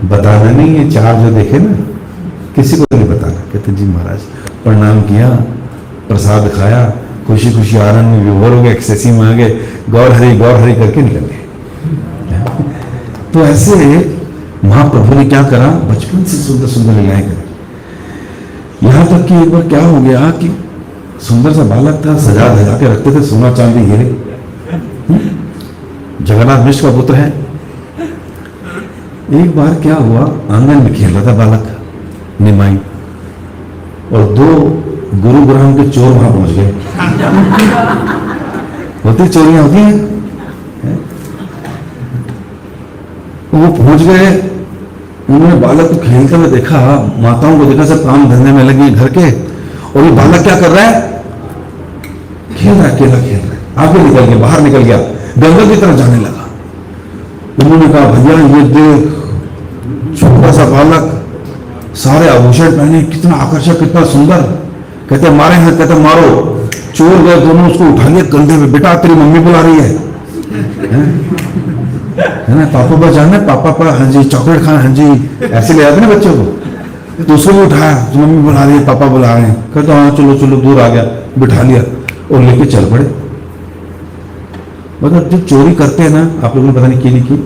बताना नहीं है, 4 जो देखे ना किसी को नहीं बताना। कहते जी महाराज, प्रणाम किया, प्रसाद खाया, खुशी खुशी आनंद में विभोर हो गए, एक्सेसी में आ गए, गौर हरि करके निकल गए। तो ऐसे महाप्रभु ने क्या करा, बचपन से सुंदर सुंदर लीलाएं करी। यहां तक कि एक बार क्या हो गया कि सुंदर सा बालक था, सजा धजा के रखते थे, सोना चांदी हीरे, जगन्नाथ मिश्र का पुत्र है। एक बार क्या हुआ, आंगन में खेल रहा था बालक निमाई, और 2 गुरु ग्राम के चोर वहां पहुंच गए। होती चोरियां होती हैं, हैं? वो पहुंच गए, उन्होंने बालक को खेलते हुए देखा, माताओं को देखा, सब काम धंधे में लगी घर के, और ये बालक क्या कर रहा है? खेल रहा है, अकेला खेल रहा है। आगे निकल गया, बाहर निकल गया, जंगल की तरफ जाने लगा। उन्होंने कहा, भैया ये देख, छोटा सा बालक, सारे आभूषण पहने, कितना आकर्षक, कितना सुंदर। कहते मारे हैं, कहते मारो। चोर गए दोनों, उसको उठा लिया कंधे में, बेटा तेरी मम्मी बुला रही है ना, पापा पर जाना, पापा पर, हाँ जी चॉकलेट खाना, हाँ जी, ऐसे ले जाते ना बच्चों को। तो उसको भी उठाया, तो मम्मी बुला रही है, पापा बुला रहे हैं। कहते हाँ चलो चलो, दूर आ गया, बिठा लिया और लेके चल पड़े। मतलब जो चोरी करते हैं ना, आप लोगों ने पता नहीं की नहीं की,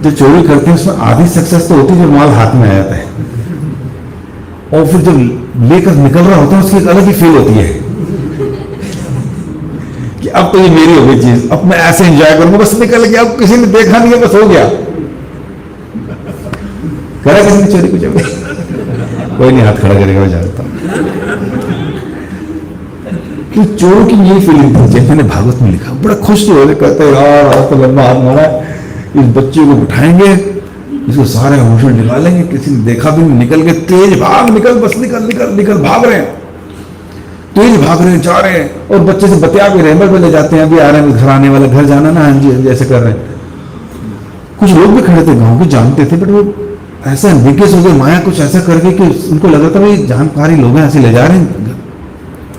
जो चोरी करते हैं उसमें आधी सक्सेस तो होती है जब माल हाथ में आ जाता है, और फिर जब लेकर निकल रहा होता है उसकी एक अलग ही फील होती है कि अब तो ये मेरी हो गई चीज, अब मैं ऐसे एंजॉय करूंगा, बस निकल गया, अब किसी ने देखा नहीं है, बस हो गया। करा किसी ने चोरी? कुछ कोई नहीं हाथ खड़ा करेगा, मैं जानता हूं कि चोरों की यही फीलिंग थी। जैसे मैंने भागवत में लिखा, बड़ा खुश हो रहे, कहते यार आज तो लंबा हाथ मारा, इस बच्चे को बिठाएंगे, इसको सारे आभूषण निकालेंगे, किसी ने देखा भी नहीं, निकल के तेज भाग, निकल, बस निकल निकल निकल, भाग रहे हैं, तेज भाग रहे हैं, जा रहे हैं, और बच्चे से बतिया भी रहे हैं, बस ले जाते हैं, अभी आ रहे हैं, घर आने वाले, घर जाना ना, हाँ जी ऐसे कर रहे हैं। कुछ लोग भी खड़े थे गांव के, जानते थे, बट वो ऐसा विकेस हो गए, माया कुछ ऐसा कर गई कि उनको लगा था भाई जानकारी लोग हैं, ऐसे ले जा रहे हैं,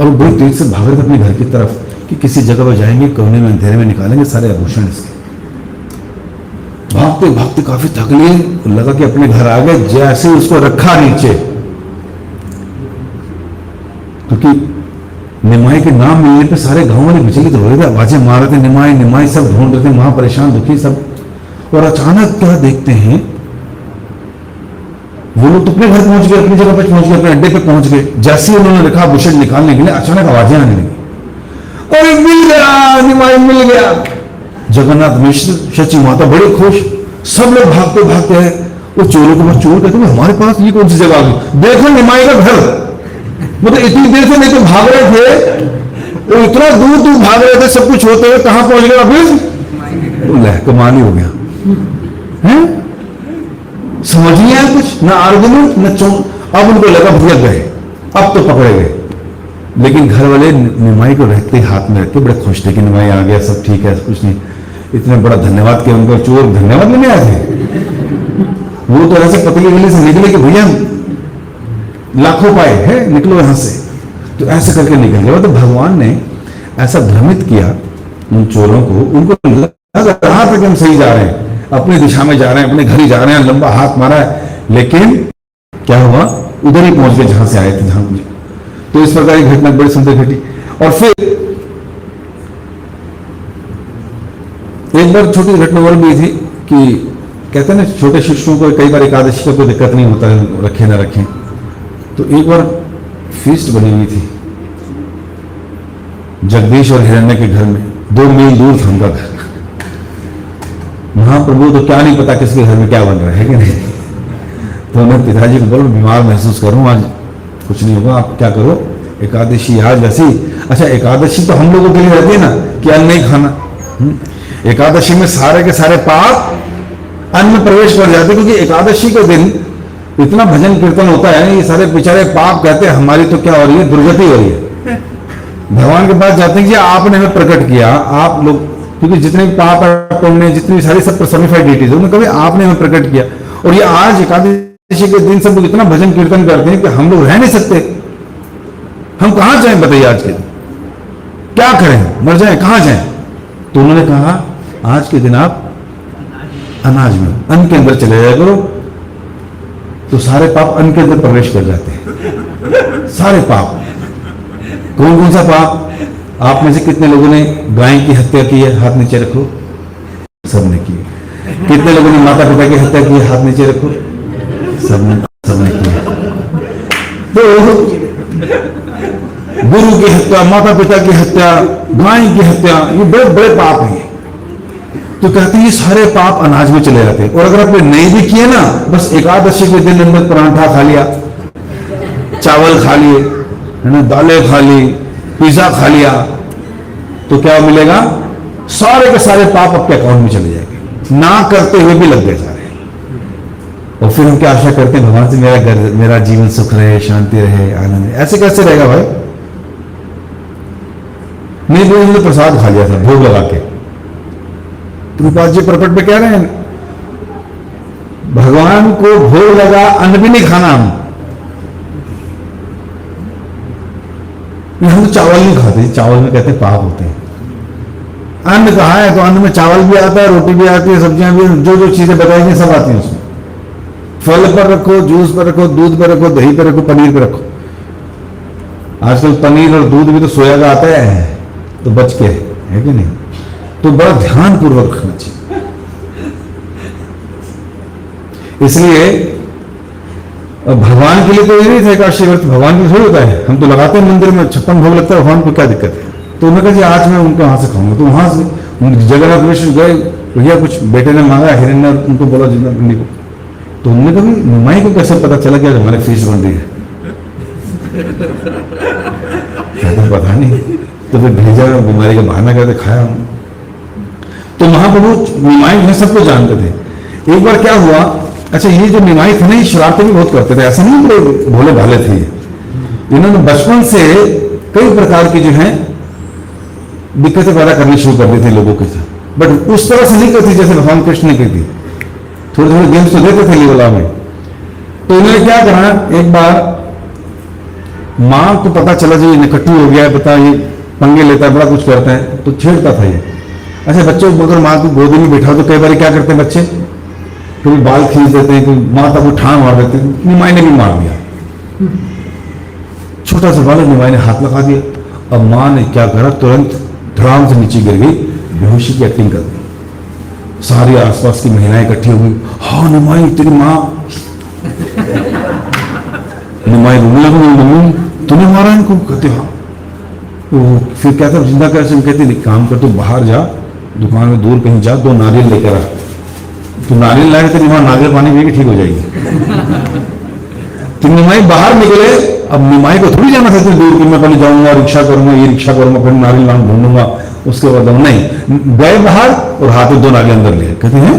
और वो बड़ी तेज से भाग रहे थे अपने घर की तरफ कि किसी जगह पर जाएंगे, कोने में अंधेरे में निकालेंगे सारे आभूषण इसके। भागते भागते काफी थक लिए, लगा कि अपने घर आ गए, जैसे उसको रखा नीचे, क्योंकि निमाई के नाम मिलने पे सारे गांव वाले विचलित हो रहे थे, आवाजें मार रहे थे, निमाई निमाई, सब ढूंढ रहे थे, वहां परेशान दुखी सब। और अचानक क्या देखते हैं, वो लोग तो अपने घर पहुंच गए, अपनी जगह पर पहुंच गए, अपने अड्डे पे पहुंच गए। जैसे ही उन्होंने रखा आभूषण निकालने के लिए, अचानक आवाजें आने लगी, और मिल गया, निमाई मिल गया। जगन्नाथ मिश्र, शची माता बड़े खुश, सब लोग भागते भागते हैं, वो चोरों के पास, चोर कहते हैं हमारे पास ये कौन सी जगह आ गई, देखो निमाई का घर। मतलब इतनी देर से नहीं तो भाग रहे थे, वो इतना दूर दूर भाग रहे थे, सब कुछ होते हुए कहां पहुंच गए वापिस? कमाल ही हो गया है, समझ नहीं आया कुछ, ना आर्गुमेंट ना चोर। अब उनको लगा भैया गए, अब तो पकड़े गए। लेकिन घर वाले निमाई को रहते हाथ में रखते बड़े खुश थे कि निमाई आ गया, सब ठीक है, कुछ नहीं। इतना बड़ा धन्यवाद किया उनको, चोर धन्यवाद लेने आए थे, वो तो ऐसे पतली गली से निकले कि भैया लाखों पाए है, निकलो यहां से, तो ऐसे करके निकल गए। तो भगवान ने ऐसा भ्रमित किया उन चोरों को, उनको लग रहा था कि हम सही जा रहे हैं, अपनी दिशा में जा रहे हैं, अपने घर ही जा रहे हैं, लंबा हाथ मारा है, लेकिन क्या हुआ, उधर ही पहुंच गए जहां से आए थे, जहां। तो इस प्रकार की घटना बड़ी सुंदर घटी। और फिर एक बार छोटी घटना और भी थी कि कहते हैं ना, छोटे शिष्यों को कई बार एकादशी का कोई दिक्कत नहीं होता है, रखें ना रखें। तो एक बार फीस्ट बनी हुई थी जगदीश और हिरण्य के घर में, 2 मील दूर था उनका घर। महाप्रभु तो क्या नहीं पता किसके घर में क्या बन रहा है कि नहीं। तो उन्होंने पिताजी को बोला, बीमार महसूस करूं, आज कुछ नहीं होगा, आप क्या करो, एकादशी आज वैसी। अच्छा, एकादशी तो हम लोगों के लिए रहती है ना कि अन्न नहीं खाना। एकादशी में सारे के सारे पाप अन्न में प्रवेश कर जाते, क्योंकि एकादशी के दिन इतना भजन कीर्तन होता है, ये सारे बेचारे पाप कहते हैं हमारी तो क्या हो रही है, दुर्गति हो रही है। भगवान के पास जाते हैं कि आपने हमें प्रकट किया, आप लोग, क्योंकि जितने भी पाप पुण्य, जितनी सारी सब पर्सोनिफाइड डिटीज, उन्होंने कभी आपने हमें प्रकट किया। और ये आज एकादशी के दिन सब लोग इतना भजन कीर्तन करते हैं कि हम लोग रह नहीं सकते। हम कहां जाएं बताइए, आज के दिन क्या करें, मर जाएं, कहां जाएं? तो उन्होंने कहा आज के दिन आप अनाज में, अन्न के अंदर चले जाया करो, तो सारे पाप अन्न के अंदर प्रवेश कर जाते हैं। सारे पाप, कौन कौन सा पाप? आप में से कितने लोगों ने गाय की हत्या की है, हाथ नीचे रखो, सबने की है। कितने लोगों ने माता पिता की हत्या की है, हाथ नीचे रखो, सबने की है। तो गुरु की हत्या, माता पिता की हत्या, गाय की हत्या, ये बड़े बड़े पाप हैं। तो कहते हैं ये सारे पाप अनाज में चले जाते हैं। और अगर आपने नहीं भी किए ना, बस एकादशी के दिन अंदर परांठा खा लिया, चावल खा लिए, है ना, दालें खा ली, पिज्जा खा लिया, तो क्या मिलेगा, सारे के सारे पाप आपके अकाउंट में चले जाएंगे, ना करते हुए भी लग गए सारे। और फिर हम क्या आशा करते हैं भगवान से मेरा जीवन सुख रहे, शांति रहे, आनंद रहे। ऐसे कैसे रहेगा भाई? नहीं बोल, हमने प्रसाद खा लिया था भोग लगा के। कृपाल जी प्रकट पे कह रहे हैं भगवान को भोग लगा अन्न भी नहीं खाना हम तो चावल नहीं खाते, चावल में कहते हैं पाप होते हैं। अन्न कहा है तो अन्न में चावल भी आता है, रोटी भी आती है, सब्जियां भी, जो जो चीजें बताई सब आती हैं उसमें। फल पर रखो, जूस पर रखो, दूध पर रखो, दही पर रखो, पनीर पर रखो। आजकल पनीर और दूध भी तो सोया का आता है, तो बच के है कि नहीं? तो बड़ा ध्यान पूर्वक रखना चाहिए। इसलिए भगवान के लिए तो ये नहीं था एकादशी व्रत, भगवान के लिए थोड़ी होता है। हम तो लगाते हैं मंदिर में 56 भोग लगता है, भगवान को क्या दिक्कत है? तो उन्होंने कहा जी आज मैं उनके वहां से खाऊंगा। तो वहां से जगन्नाथ मिश्र गए, भैया कुछ बेटे ने मांगा, हिरण्य उनको बोला जिंदा को। तो उन्होंने कभी निमाई को कैसे पता चला कि हमारे फीस बन रही है? तो पता नहीं, तो फिर भेजा, बीमारी का बहाना करके खाया। तो महाप्रभु निमाई में सबको जानते थे। एक बार क्या हुआ, अच्छा ये जो निमाई थे ना, ये शरारतें भी बहुत करते थे, ऐसा नहीं कि भोले भाले थे। इन्होंने बचपन से कई प्रकार की जो है दिक्कतें पैदा करनी शुरू कर दी थी लोगों के साथ, बट उस तरह से नहीं करती जैसे भगवान कृष्ण ने की थी। थोड़े थोड़े गेम्स तो देते थे लीला में। तो उन्होंने क्या करा, एक बार मां को पता चला जो ये निकट्टू हो गया है, पता ये पंगे लेता है, बड़ा कुछ करता है, तो छेड़ता था ये। अच्छा बच्चों को अगर मां को गोदी में बैठा तो कई बार क्या करते हैं बच्चे, कभी बाल खींच देते हैं, कभी माता को ठान मार देते हैं। निमाई ने भी मार दिया, छोटा सा बालक, निमाई ने हाथ लगा दिया। अब मां ने क्या करा, तुरंत धड़ाम से नीचे गिर गई, बेहोशी की एक्टिंग कर दी। सारी आसपास की महिलाएं इकट्ठी हो गई, हाँ निमाई तेरी मां। निमाई रोने लगी, मम्मी तूने मारा इनको? कहते हाँ। तो फिर कहता जिंदा कैसे? कहते काम कर, तू बाहर जा, दुकान में दूर कहीं जा, 2 नारियल लेकर आ। तो नारियल लाए तेरी मां नारियल पानी पी के ठीक हो जाएगी। तो निमाई बाहर निकले। अब निमाई को थोड़ी जाना था इतनी दूर कि मैं पहले जाऊंगा, रिक्शा करूंगा, ये रिक्शा करूंगा, फिर नारियल लाऊं ढूंढूंगा, उसके बाद नहीं, गए बाहर और हाथ में 2 नारियल अंदर लिए। कहते हैं,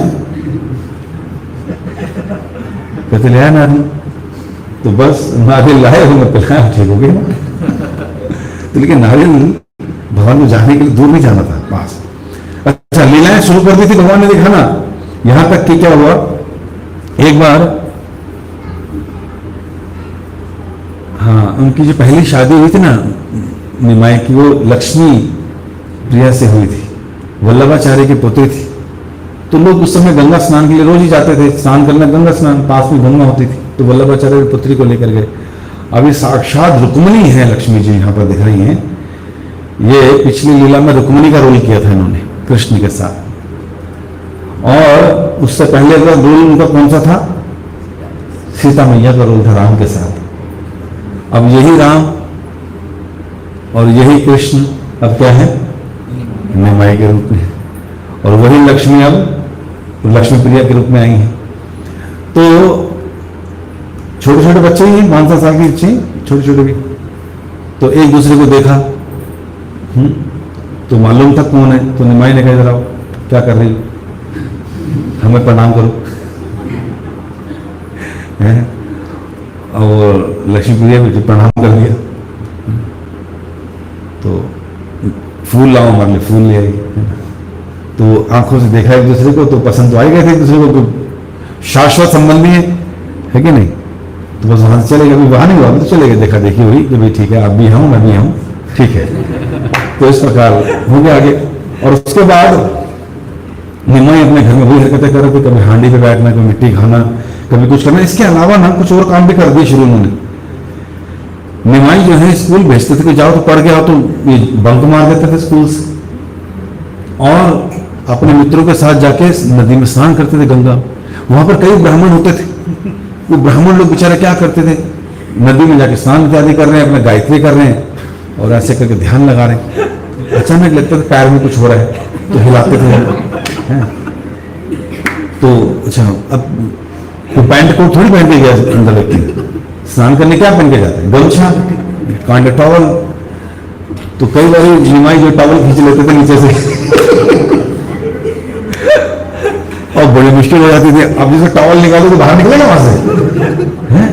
कहते ले आया नारियल। तो बस नारियल लाए और मैं पिलाया, ठीक हो गया। तो लेकिन नारियल भगवान को जाने के लिए दूर नहीं जाना था, पास। अच्छा लीलाएं शुरू कर दी थी भगवान ने, देखा ना। यहां तक कि क्या हुआ, एक बार हाँ उनकी जो पहली शादी हुई थी ना निमाई की, वो लक्ष्मी प्रिया से हुई थी, वल्लभाचार्य की पुत्री थी। तो लोग उस समय गंगा स्नान के लिए रोज ही जाते थे, स्नान करना, गंगा स्नान, पास में गंगा होती थी। तो वल्लभाचार्य की पुत्री को लेकर गए। अभी साक्षात रुक्मिणी है, लक्ष्मी जी यहाँ पर दिख रही हैं। ये पिछली लीला में रुक्मिणी का रोल किया था इन्होंने कृष्ण के साथ। और उससे पहले का रोल उनका कौन सा था? सीता मैया का रोल था राम के साथ। अब यही राम और यही कृष्ण अब क्या है, निमाई के रूप में, और वही लक्ष्मी अब लक्ष्मी प्रिया के रूप में आई है। तो छोटे छोटे बच्चे ही 5-7 साल के बच्चे, छोटे छोटे भी, तो एक दूसरे को देखा, तो मालूम था कौन है। तो निमाई ने कहा जरा क्या कर रही, हमें प्रणाम करो। है? और लक्ष्मी प्रिया भी प्रणाम कर दिया। तो फूल लाओ हमारे लिए, फूल ले आई। तो आंखों से देखा एक दूसरे को, तो पसंद तो आई गए थे एक दूसरे को, तो शाश्वत संबंधी है कि नहीं। तो बस वहां से चले गए, वहां नहीं हुआ तो चले गए, देखा देखी हुई कि भाई ठीक है, आप भी हूं मैं भी हूं, ठीक है। तो इस प्रकार हो गया आगे। और उसके बाद निमाई अपने घर में वही हरकतें कर रहे थे, कभी हांडी पे बैठना, कभी मिट्टी खाना, कभी कुछ करना। इसके अलावा ना कुछ और काम भी कर दिए शुरू उन्होंने। निमाई जो है स्कूल भेजते थे कि जाओ तो पढ़ के आओ, तो ये बंक मार देते थे स्कूल से, और अपने मित्रों के साथ जाके नदी में स्नान करते थे गंगा। वहां पर कई ब्राह्मण होते थे, वो ब्राह्मण लोग बेचारे क्या करते थे, नदी में जाके स्नान इत्यादि कर रहे हैं, अपने गायत्री कर रहे हैं, और ऐसे करके ध्यान लगा रहे हैं। अचानक लगता था पैर में कुछ हो रहा है, तो हिलाते थे। तो अच्छा अब तो पैंट कोट थोड़ी पहन के गया अंदर व्यक्ति, स्नान करने क्या पहन के जाते हैं, गमछा, कांड टॉवल। तो कई बार निमाई जो टॉवल खींच लेते थे नीचे से और बड़ी मुश्किल हो जाती थी। अब जैसे टॉवल निकालो तो बाहर निकलेगा वहां से, हैं?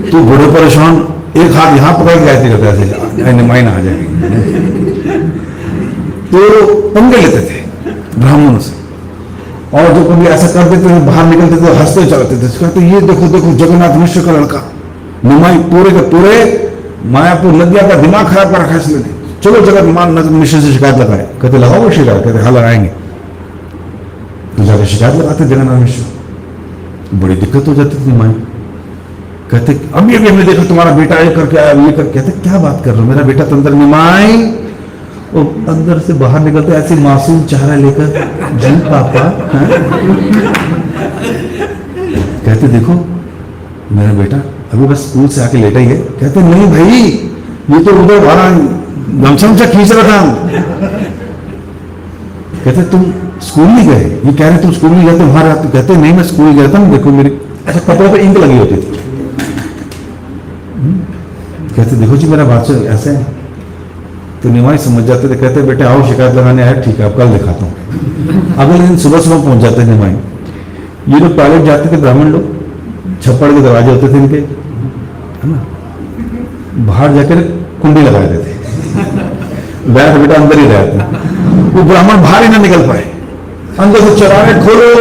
तो बड़े परेशान, एक हाथ यहां पकड़ के गायत्री करते ऐसे निमाई ना आ जाएगी। तो पंगे लेते थे ब्राह्मणों से, और जो कभी ऐसा कर देते थे बाहर निकलते थे हंसते चलते थे, कहते ये देखो देखो जगन्नाथ मिश्र का लड़का निमाई पूरे के पूरे मायापुर नदिया का दिमाग खराब कर रखा है इसने, चलो जगन्नाथ मिश्र से शिकायत लगाए। कहते लगाओ शिकायत, कहते हाँ लगाएंगे। तो जाकर शिकायत लगाते जगन्नाथ मिश्र, बड़ी दिक्कत हो जाती थी निमाई। कहते अभी अभी हमने देखा तुम्हारा बेटा ये करके आया, ये करके। कहते क्या बात कर रहे हो, मेरा बेटा तो अंदर निमाई, वो अंदर से बाहर निकलते ऐसे मासूम चेहरा लेकर, जी पापा। कहते देखो मेरा बेटा अभी बस स्कूल से आके लेटा ही है। कहते नहीं भाई, ये तो उधर वहां गमछम से खींच रहा था। कहते तुम स्कूल नहीं गए, ये कह रहे तुम स्कूल नहीं गए, तुम्हारा। कहते नहीं मैं स्कूल गया था, देखो मेरे ऐसे कपड़ों पे इंक लगी होती थी। कहते देखो जी मेरा बात ऐसे है। तो निमाई समझ जाते थे, कहते बेटे आओ शिकायत लगाने आए, ठीक है अब कल दिखाता हूँ। अगले दिन सुबह सुबह पहुंच जाते निमाई। ये लोग टॉयलेट जाते थे ब्राह्मण लोग, छप्पड़ के दरवाजे होते थे इनके, है ना, बाहर जाकर कुंडी लगा देते थे, बैठ बेटा अंदर ही रहते। वो ब्राह्मण बाहर ही ना निकल पाए, अंदर से चराने खोलो,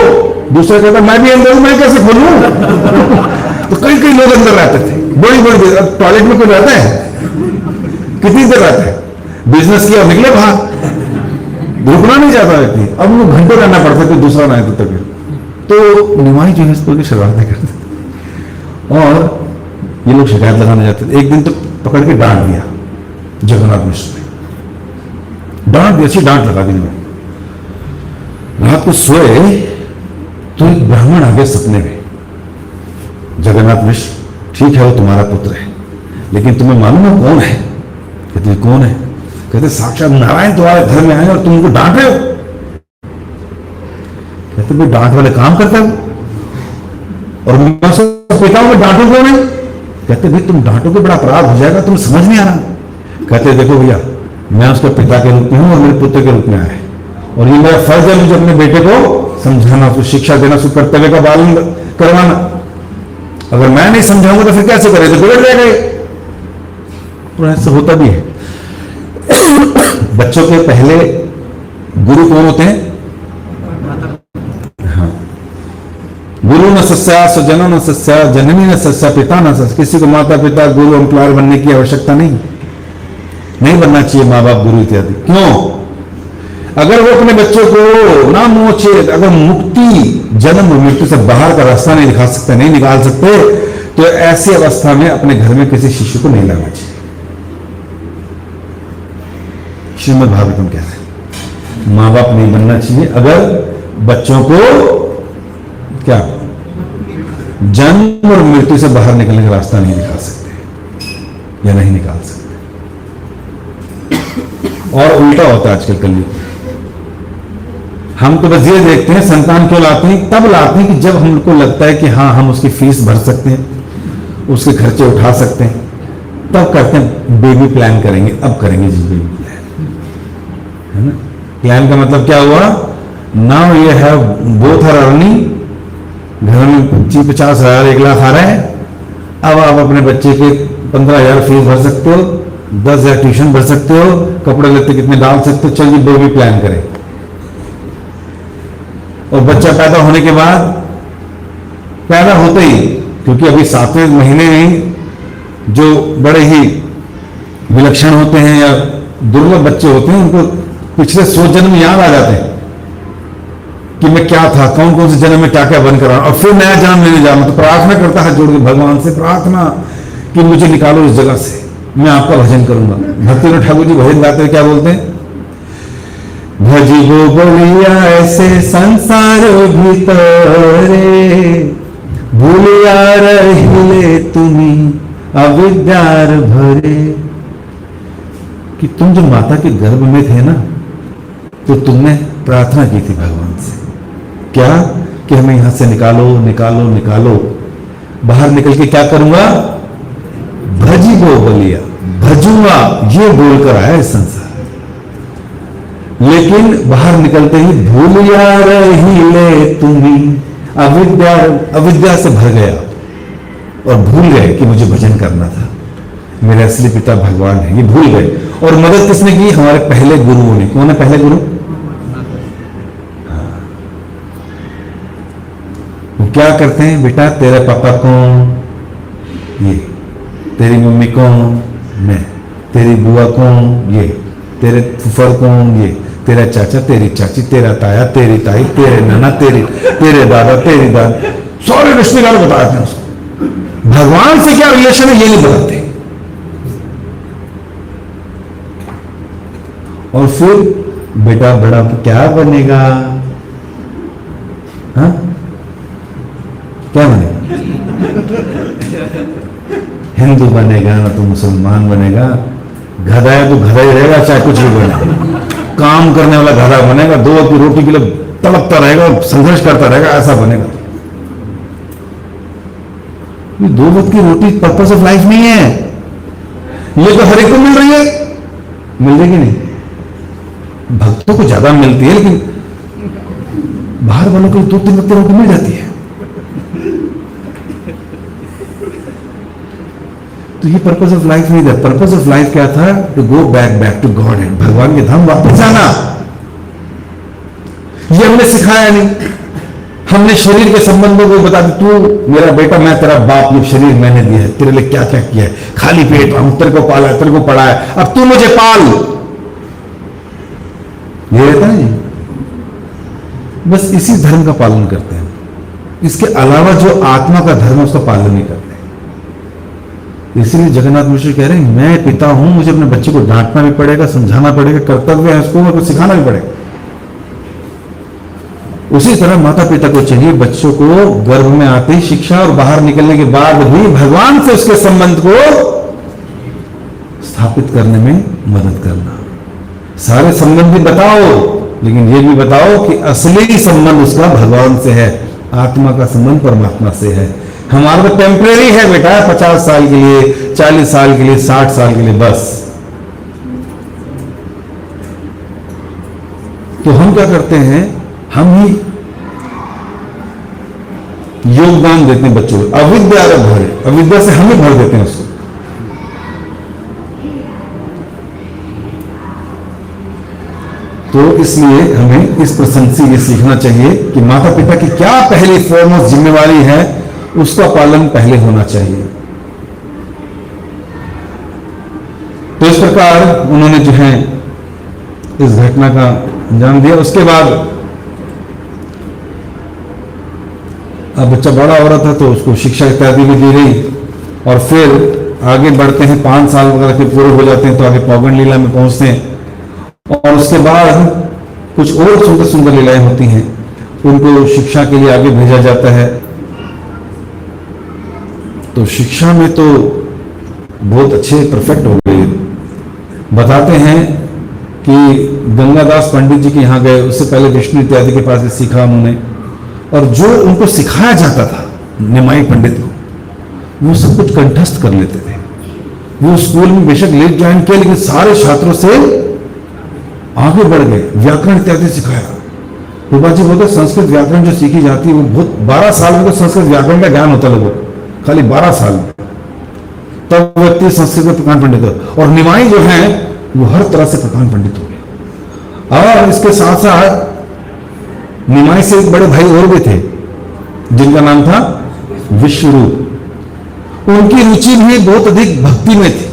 दूसरा कहता मैं भी अंदर हूं, मैं कैसे खोलूं। तो कई कई लोग अंदर रहते थे, बड़ी बड़ी देर। अब टॉयलेट में कोई रहता है, कितनी देर रहता है, बिजनेस किया निकले बाहर, रुकना नहीं चाहता व्यक्ति। अब वो घंटों रहना पड़ता है, दूसरा ना है तक। तो निमाई जो है इसको की शरारतें करते थे, और ये लोग शिकायत लगाने जाते थे। एक दिन तो पकड़ के डांट दिया जगन्नाथ मिश्र ने, डांट दी, अच्छी डांट लगा दी। रात को सोए तो एक ब्राह्मण आ गया सपने में, जगन्नाथ मिश्र ठीक है वो तुम्हारा पुत्र है, लेकिन तुम्हें मालूम है कौन है। कहते कौन है। कहते साक्षात नारायण तुम्हारे घर में आए और तुम उनको डांट रहे हो। कहते भाई डांट वाले काम करता हूं और मैं उसको पिता हूं, डांटो क्यों नहीं। कहते भाई तुम डांटोगे बड़ा अपराध हो जाएगा, तुम समझ नहीं आ रहा। कहते देखो भैया मैं उसके पिता के रूप में हूं और मेरे पुत्र के रूप में आया है, और ये मेरा फर्ज है मुझे अपने बेटे को समझाना, उसको शिक्षा देना, उसको कर्तव्य का पालन करवाना। अगर मैं नहीं समझाऊंगा तो फिर कैसे करे, तो बिगड़ जाएगा। तो ऐसा होता भी है। बच्चों के पहले गुरु कौन होते हैं। हाँ, गुरु न सस्या स्वजन न सस्या जननी न सस्या पिता न सस्या। किसी को माता पिता गुरु एम्प्लॉयर बनने की आवश्यकता नहीं बनना चाहिए माँ बाप गुरु इत्यादि। क्यों। अगर वो अपने बच्चों को ना मोचेत, अगर मुक्ति जन्म और मृत्यु से बाहर का रास्ता नहीं दिखा सकते, नहीं निकाल सकते, तो ऐसी अवस्था में अपने घर में किसी शिशु को नहीं लाना चाहिए। श्रीमद् भागवतम कहते हैं माँ बाप नहीं बनना चाहिए अगर बच्चों को क्या जन्म और मृत्यु से बाहर निकलने का रास्ता नहीं दिखा सकते या नहीं निकाल सकते। और उल्टा होता है आजकल कलयुग। हम तो बस ये देखते हैं संतान क्यों लाते हैं, तब लाते हैं कि जब हमको लगता है कि हाँ हम उसकी फीस भर सकते हैं, उसके खर्चे उठा सकते हैं, तब करते हैं बेबी प्लान करेंगे। अब करेंगे जी बेबी प्लान, है ना। प्लान का मतलब क्या हुआ, नाउ ये है बोथ आर अर्निंग, घर में 50,000 1 लाख आ रहा है, अब आप अपने बच्चे के 15,000 फीस भर सकते हो, 10,000 ट्यूशन भर सकते हो, कपड़े लत्ते कितने डाल सकते हो, चलिए बेबी प्लान करें। और बच्चा पैदा होने के बाद, पैदा होते ही, क्योंकि अभी 7वें महीने में जो बड़े ही विलक्षण होते हैं या दुर्लभ बच्चे होते हैं, उनको पिछले 100 जन्म याद आ जाते हैं कि मैं क्या था, कौन कौन से जन्म में क्या क्या बन कर रहा हूं, और फिर नया जन्म लेने जा रहा हूं। तो प्रार्थना करता है जोड़ के भगवान से, प्रार्थना कि मुझे निकालो इस जगह से, मैं आपका भजन करूंगा। भक्ति ठाकुर जी भजन गाते हैं, क्या बोलते हैं, भजी गो बलिया ऐसे संसार भीतरे, भूलिया रहिले तुम्हें अविद्यार भरे। कि तुम जब माता के गर्भ में थे ना, तो तुमने प्रार्थना की थी भगवान से, क्या कि हमें यहां से निकालो निकालो निकालो। बाहर निकल के क्या करूंगा, भजी गो बलिया, भजूंगा, ये बोलकर आया इस संसार। लेकिन बाहर निकलते ही भूलिया रही ले तुम्ही, अविद्या अविद्या से भर गया और भूल गए कि मुझे भजन करना था, मेरे असली पिता भगवान है, ये भूल गए। और मदद किसने की? हमारे पहले गुरुओं ने। कौन है पहले गुरु? हाँ। वो क्या करते हैं? बेटा तेरे पापा कौन? ये। तेरी मम्मी कौन? मैं। तेरी बुआ कौन? ये। तेरे फुफड़ कौन? ये। तेरा चाचा, तेरी चाची, तेरा ताया, तेरी ताई, तेरे नाना, तेरे दादा, तेरी दादा, सारे रिश्तेदार बताते हैं उसको। भगवान से क्या रिलेशन है ये नहीं बताते। और फिर बेटा बड़ा क्या बनेगा? हाँ, क्या बनेगा? हिंदू बनेगा ना तो मुसलमान बनेगा। गधा है तो गधा ही रहेगा, चाहे कुछ भी बने। काम करने वाला गधा बनेगा, दो वक्त की रोटी के लिए तड़पता रहेगा, संघर्ष करता रहेगा, ऐसा बनेगा। ये दो वक्त की रोटी पर्पस ऑफ लाइफ नहीं है। ये तो हर एक को मिल रही है, मिल रही कि नहीं? भक्तों को ज्यादा मिलती है, लेकिन बाहर वालों को दो तीन वक्त की रोटी मिल जाती है। तो ये पर्पस ऑफ लाइफ नहीं था। पर्पस ऑफ लाइफ क्या था? To go back to God and भगवान के धाम वापस जाना। ये हमने सिखाया नहीं। हमने शरीर के संबंधों को बता दी, तू मेरा बेटा, मैं तेरा बाप, ये शरीर मैंने दिया है, तेरे लिए क्या क्या किया है, खाली पेट हम तेरे को पाला है, तेरे को पढ़ा है, अब तू मुझे पाल। ये रहता है। बस इसी धर्म का पालन करते हैं। इसके अलावा जो आत्मा का धर्म है उसका पालन नहीं करते। इसलिए जगन्नाथ मिश्र कह रहे हैं, मैं पिता हूं, मुझे अपने बच्चे को डांटना भी पड़ेगा, समझाना पड़ेगा, कर्तव्य है उसको, मेरे को सिखाना भी पड़ेगा। उसी तरह माता पिता को चाहिए बच्चों को गर्भ में आते ही शिक्षा और बाहर निकलने के बाद भी भगवान से उसके संबंध को स्थापित करने में मदद करना। सारे संबंध भी बताओ, लेकिन ये भी बताओ कि असली संबंध उसका भगवान से है, आत्मा का संबंध परमात्मा से है। हमारा तो टेम्परेरी है बेटा, 50 साल के लिए, 40 साल के लिए, 60 साल के लिए, बस। तो हम क्या करते हैं? हम ही योगदान देते हैं बच्चों को। अविद्या अगर भरे, अविद्या से हम ही भर देते हैं उसको। तो इसलिए हमें इस प्रसंग से ये सीखना चाहिए कि माता पिता की क्या पहली फॉरमोस्ट जिम्मेवारी है, उसका पालन पहले होना चाहिए। तो इस प्रकार उन्होंने जो है इस घटना का अंजाम दिया। उसके बाद अब बच्चा बड़ा हो रहा था तो उसको शिक्षा इत्यादि भी दी गई। और फिर आगे बढ़ते हैं, 5 साल वगैरह के पूरे हो जाते हैं तो आगे पौगंड लीला में पहुंचते हैं। और उसके बाद कुछ और सुंदर सुंदर लीलाएं होती हैं, उनको शिक्षा के लिए आगे भेजा जाता है। तो शिक्षा में तो बहुत अच्छे परफेक्ट हो गए। बताते हैं कि गंगादास पंडित जी के यहाँ गए, उससे पहले विष्णु इत्यादि के पास भी सीखा उन्होंने। और जो उनको सिखाया जाता था निमाई पंडित को, वो सब कुछ कंठस्थ कर लेते थे। वो स्कूल में बेशक लेट ज्वाइन किया, लेकिन सारे छात्रों से आगे बढ़ गए, व्याकरण इत्यादि सिखाया। रूपा जी बोलते संस्कृत व्याकरण जो सीखी जाती है वो बहुत 12 साल में तो संस्कृत व्याकरण का ज्ञान होता है लोगों को, खाली 12 साल में, तब व्यक्ति संस्कृत में प्रकांड पंडित हो। और निमाई जो है वो हर तरह से प्रकांड पंडित हो गया। और इसके साथ साथ निमाई से एक बड़े भाई और भी थे जिनका नाम था विश्वरूप। उनकी रुचि भी बहुत अधिक भक्ति में थी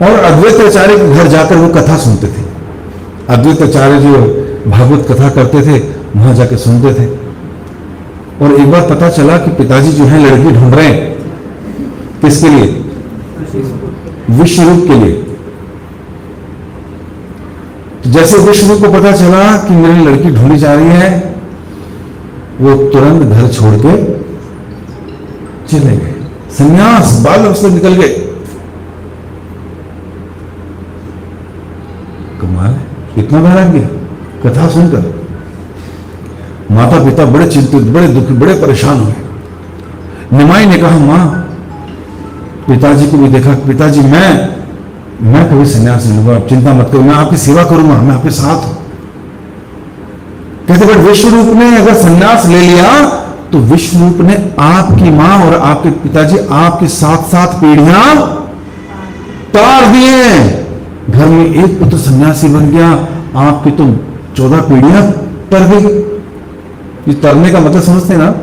और अद्वैत आचार्य के घर जाकर वो कथा सुनते थे। अद्वैत आचार्य जो भागवत कथा करते थे वहां जाकर सुनते थे। और एक बार पता चला कि पिताजी जो है लड़की ढूंढ रहे हैं, किसके लिए? विश्वरूप के लिए। तो जैसे विश्वरूप को पता चला कि मेरी लड़की ढूंढी जा रही है, वो तुरंत घर छोड़ के चले गए, संन्यास बाल से निकल गए। कमाल है, इतना वैराग्य कथा सुनकर। माता पिता बड़े चिंतित, बड़े दुखी, बड़े परेशान हुए। निमाई ने कहा, मां, पिताजी को भी देखा, पिताजी मैं मैं कभी संन्यास नहीं लूंगा, आप चिंता मत करो, मैं आपकी सेवा करूंगा, मैं आपके साथ हूं। कहते बट विश्व रूप ने अगर संन्यास ले लिया तो विश्व रूप ने आपकी मां और आपके पिताजी आपकी 7-7 पीढ़ियां तार दिए। घर में एक पुत्र सन्यासी बन गया, आपकी तो 14 पीढ़ियां तर गई। ये तरने का मतलब समझते हैं ना?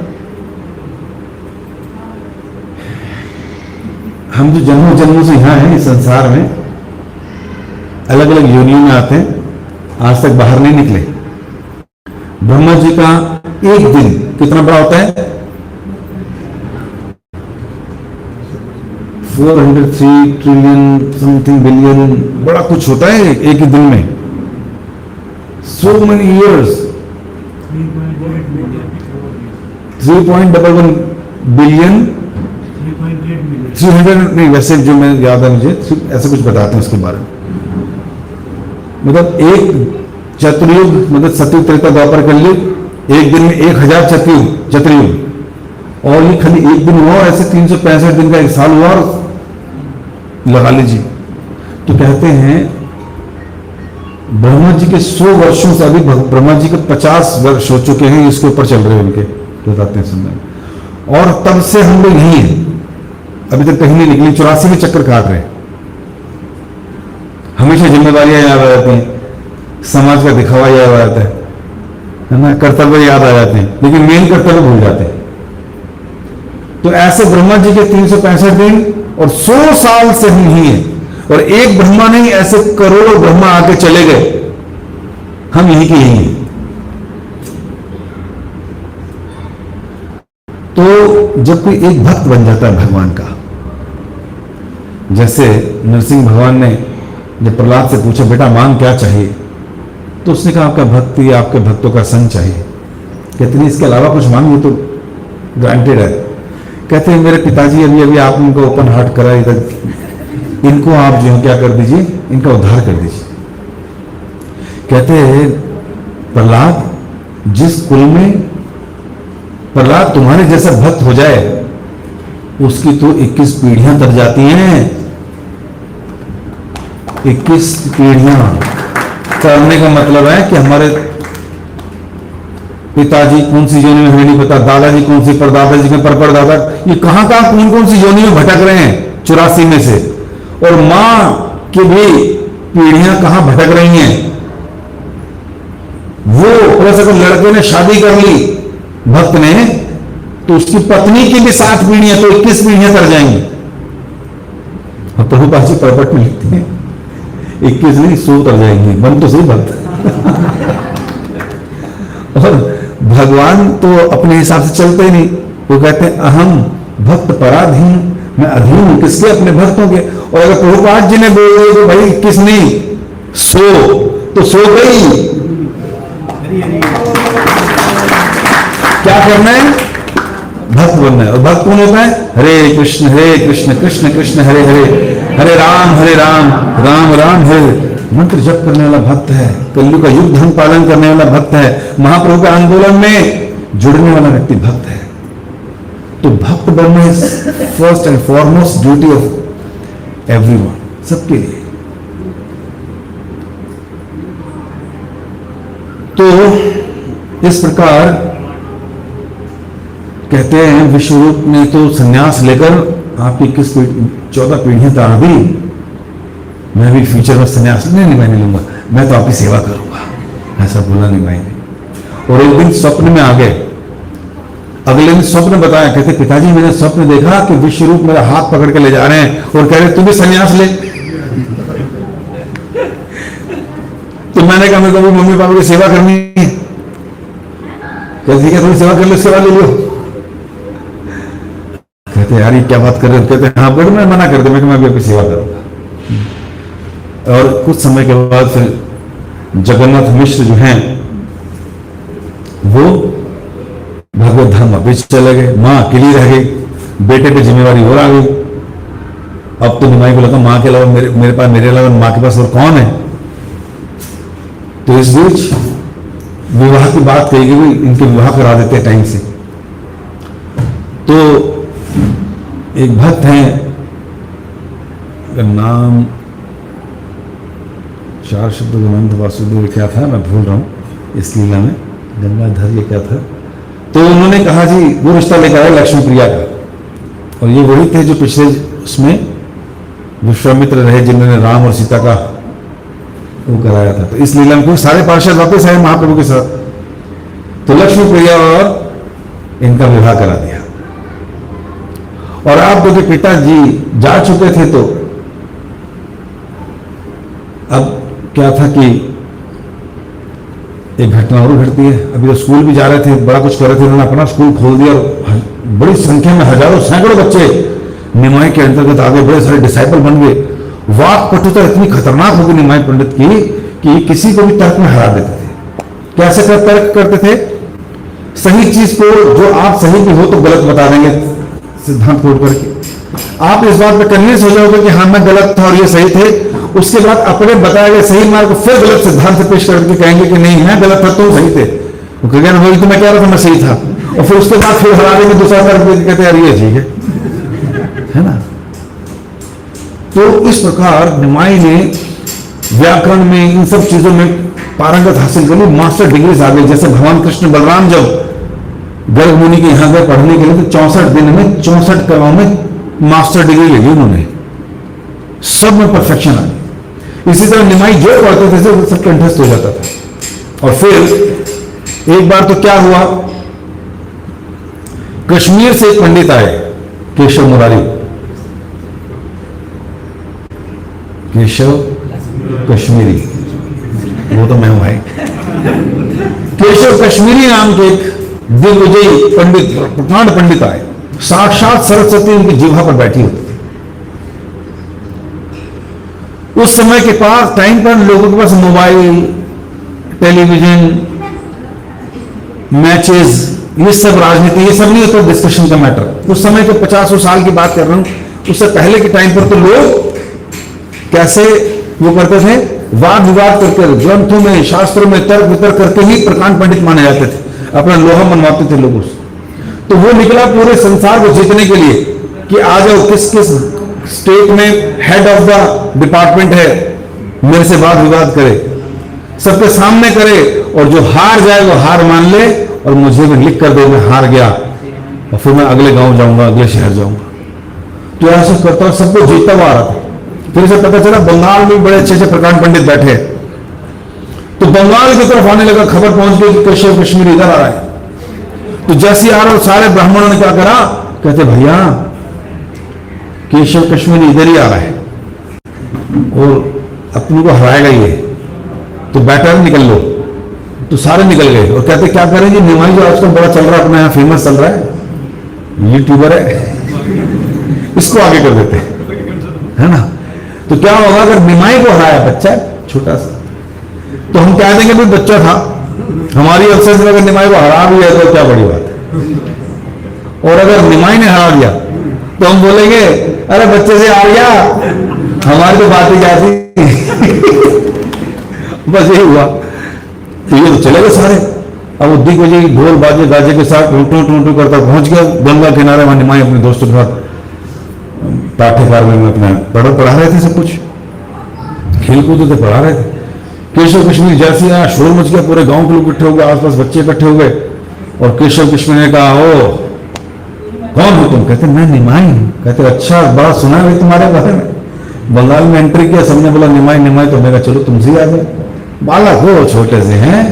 हम जो जन्मों जन्मों से यहां हैं इस संसार में, अलग अलग योनियों में आते हैं, आज तक बाहर नहीं निकले। ब्रह्मा जी का एक दिन कितना बड़ा होता है? 403 ट्रिलियन समथिंग बिलियन, बड़ा कुछ होता है एक ही दिन में। सो मेनी ईयर्स, 3.11 बिलियन, 300 नहीं, वैसे जो मैं याद है मुझे ऐसा कुछ बताते हैं उसके बारे में। मतलब एक चतुर्युग, मतलब सतयुग त्रेता द्वापर कलयुग, एक दिन में 1000 चतुर्युग, और ये खाली एक दिन हुआ, और ऐसे 365 दिन का एक साल हुआ, और लगा लीजिए। तो कहते हैं ब्रह्मा जी के 100 वर्षों से अभी ब्रह्मा जी के 50 वर्ष हो चुके हैं, इसके ऊपर चल रहे हैं उनके, बताते हैं सुनने। और तब से हम लोग यही हैं, अभी तक कहीं नहीं निकली, 84 के चक्कर काट रहे हैं। हमेशा जिम्मेदारियां याद आ जाती हैं, समाज का दिखावा याद आ जाता है ना, कर्तव्य याद आ जाते हैं, लेकिन मेन कर्तव्य भूल जाते हैं। तो ऐसे ब्रह्मा जी के 365 दिन और 100 साल से हम ही हैं, और एक ब्रह्मा नहीं, ऐसे करोड़ों ब्रह्मा आके चले गए, हम यही के यही हैं। तो जब कोई एक भक्त बन जाता है भगवान का, जैसे नरसिंह भगवान ने जब प्रहलाद से पूछा बेटा मांग क्या चाहिए, तो उसने कहा आपका भक्ति, आपके भक्तों का संग चाहिए। कहते नहीं इसके अलावा कुछ मांगिए तो ग्रांटेड है। कहते हैं मेरे पिताजी अभी अभी आप इनको ओपन हार्ट करा, इधर इनको आप जो है क्या कर दीजिए, इनका उद्धार कर दीजिए। कहते हैं प्रहलाद, जिस कुल में प्रहलाद तुम्हारे जैसा भक्त हो जाए उसकी तो 21 पीढ़ियां तर जाती हैं। 21 पीढ़ियां करने का मतलब है कि हमारे पिताजी कौन सी योनि में हमें नहीं पता, दादाजी कौन सी, परदादाजी के परदादा, ये कहां कहां कौन कौन सी योनि में भटक रहे हैं 84 में से, और मां की भी पीढ़ियां कहां भटक रही हैं। वो प्लस अगर लड़के ने शादी कर ली भक्त ने, तो उसकी पत्नी की भी 7 पीढ़ियां, तो 21 पीढ़ियां कर जाएंगी। और प्रभुपाद जी परपट में लिखते हैं 21 नहीं 100 कर जाएंगी, बन तो सही भक्त। और भगवान तो अपने हिसाब से चलते ही नहीं, वो कहते हैं अहम भक्त पराधीन, मैं अधीन हूं किसके, अपने भक्तों के। और अगर प्रभुपाद जी ने बोले तो भाई 21 नहीं 100, तो 100 गई। क्या करना है? भक्त बनना है। और भक्त कौन होता है? हरे कृष्ण कृष्ण कृष्ण हरे हरे, हरे राम राम राम हरे। मंत्र जप करने वाला भक्त है, कलयुग का युग धर्म पालन करने वाला भक्त है, महाप्रभु के आंदोलन में जुड़ने वाला व्यक्ति भक्त है। तो भक्त बनना is first and foremost duty of everyone, सबके लिए। तो इस प्रकार कहते हैं विश्वरूप ने तो संन्यास लेकर आपकी 14 पीढ़ियां तार दी। मैं भी फ्यूचर में संन्यास नहीं मैं नहीं लूंगा, मैं तो आपकी सेवा करूंगा, ऐसा बोला नहीं भाई ने। और एक दिन स्वप्न में आ गए, अगले दिन स्वप्न बताया, कहते पिताजी मैंने स्वप्न देखा कि विश्वरूप मेरा हाथ पकड़ के ले जा रहे हैं और कह रहे तू भी संन्यास ले। तो मैंने कहा मेरे को मम्मी पापा की सेवा करनी है। कहते ठीक है थोड़ी सेवा कर लो, सेवा ले लो। कहते यार ये क्या बात कर रहे हो? कहते हाँ बट मैं मना कर दे, मैं भी आपकी सेवा करूंगा। और कुछ समय के बाद फिर जगन्नाथ मिश्र जो हैं वो भगवत धाम वापिस चले गए, मां अकेली रह गई, बेटे पे जिम्मेवारी और आ गई। अब तो निमाई को लगा मां के अलावा मेरे पास, मेरे अलावा मां के पास और कौन है। तो इस बीच विवाह की बात कही गई, इनके विवाह करा देते टाइम से। तो एक भक्त हैं, नाम 4 शब्दों का नाम था वासुदेव, क्या था मैं भूल रहा हूँ इस लीला में, गंगाधर ये क्या था। तो उन्होंने कहा जी वो रिश्ता लेकर आया लक्ष्मी प्रिया का, और ये वही थे जो पिछले उसमें विश्वामित्र रहे जिन्होंने राम और सीता का वो कराया था। तो इस लीला में सारे पार्षद वापस आए महाप्रभु के साथ, तो लक्ष्मी प्रिया और इनका विवाह करा दिया। और आप क्योंकि पिताजी जा चुके थे तो अब क्या था कि एक घटना और घटती है। अभी तो स्कूल भी जा रहे थे, बड़ा कुछ कर रहे थे, उन्होंने अपना स्कूल खोल दिया और बड़ी संख्या में हजारों सैकड़ों बच्चे निमाई के अंतर्गत आ गए, बड़े सारे डिसाइपल बन गए। वाक पटुता इतनी खतरनाक हो गई निमाई पंडित की कि किसी को भी तर्क में हरा देते थे। कैसे तर्क करते थे? सही चीज को जो आप सही भी हो तो गलत बता देंगे सिद्धांत तोड़ करके। आप इस बात पर कन्विंस हो जाओगे कि हाँ मैं गलत था और ये सही थे, उसके बाद अपने बताए गए सही मार्ग को फिर गलत सिद्धांत से पेश करके कहेंगे कि नहीं मैं गलत था तुम सही थे। वो कहेंगे वही तो मैं कह रहा था मैं सही था, और फिर उसके बाद फिर हरा देंगे दूसरा तर्क कहते यार ये ठीक है ना। तो इस प्रकार निमाई ने व्याकरण में इन सब चीजों में पारंगत हासिल कर ली, मास्टर डिग्रीज आ गई। जैसे भगवान कृष्ण बलराम जब गर्ग मुनि के यहां गए पढ़ने के लिए तो 64 दिन में 64 कलाओं में मास्टर डिग्री ले ली उन्होंने, सब में परफेक्शन आ गई। इसी तरह निमाई जो पढ़ते थे वो सब कंठस्थ हो जाता था। और फिर एक बार तो क्या हुआ, कश्मीर से एक पंडित आए, केशव मुरारी, केशव कश्मीरी, वो तो मैं हूं भाई। केशव कश्मीरी नाम के एक दिग्विजयी पंडित, प्रकांड पंडित आए, साक्षात सरस्वती उनकी जिह्वा पर बैठी होती थी। उस समय के पास टाइम पर लोगों के पास मोबाइल, टेलीविजन, मैचेस, ये सब राजनीति, ये सब नहीं होता डिस्कशन का मैटर। उस समय के 50 साल की बात कर रहा हूं, उससे पहले के टाइम पर तो लोग कैसे वो करते थे, वाद विवाद करके ग्रंथों में शास्त्रों में तर्क वितर्क करके ही प्रकांड पंडित माने जाते थे, अपना लोहा मनवाते थे लोगों से। तो वो निकला पूरे संसार को जीतने के लिए कि आ जाओ, किस किस स्टेट में हेड ऑफ द डिपार्टमेंट है, मेरे से वाद विवाद करे, सबके सामने करे, और जो हार जाए वो हार मान ले और मुझे भी लिख कर दे मैं हार गया, और फिर मैं अगले गांव जाऊंगा, अगले शहर जाऊंगा। तो ऐसा करता सबको जीतता हुआ आ रहा था। फिर से पता चला बंगाल में बड़े अच्छे प्रकांड पंडित बैठे, तो बंगाल की तरफ आने लगा, खबर पहुंच गई कि केशव कश्मीरी इधर आ रहा है। तो जैसे आ रहा, सारे ब्राह्मणों ने क्या करा, कहते भैया केशव कश्मीरी इधर ही आ रहा है और अपने को हराएगा ये, तो बैटर निकल लो। तो सारे निकल गए और कहते क्या करेंगे, निमाई जो आजकल बड़ा चल रहा है, अपने यहां फेमस चल रहा है, यूट्यूबर है, इसको आगे कर देते है ना। तो क्या होगा अगर निमाई को हराया बच्चा छोटा सा, तो हम कह देंगे भाई बच्चा था, हमारी अफसर से अगर निमाई को हरा भी है तो क्या बड़ी बात है। और अगर निमाई ने हरा दिया तो हम बोलेंगे अरे बच्चे से आ गया, हमारी तो बात ही क्या थी। बस ये हुआ। तो ये तो चले गए सारे। अब वो दिग्विजय ढोल बाजे गाजे के साथ टूटू टूटू करता पहुंच गया गंगा किनारे, वहां निमाई अपने दोस्तों के साथ पाठ्यकार में अपना पढ़ा रहे थे, सब कुछ खेल कूद थे, पढ़ा रहे थे। केशव कश्मीर जैसे आया, शोर मच गया, पूरे गांव के लोग इकट्ठे हो गए, आसपास बच्चे इकट्ठे हो गए। और केशव कश्मीर ने कहा ओ कौन हो तुम? कहते मैं निमाई हूं। कहते अच्छा, बड़ा सुना है तुम्हारे बारे में, बंगाल में एंट्री किया, सबने बोला निमाई निमाई, तो मैंने कहा चलो तुमसे ही आ गए, बालक हो छोटे से हैं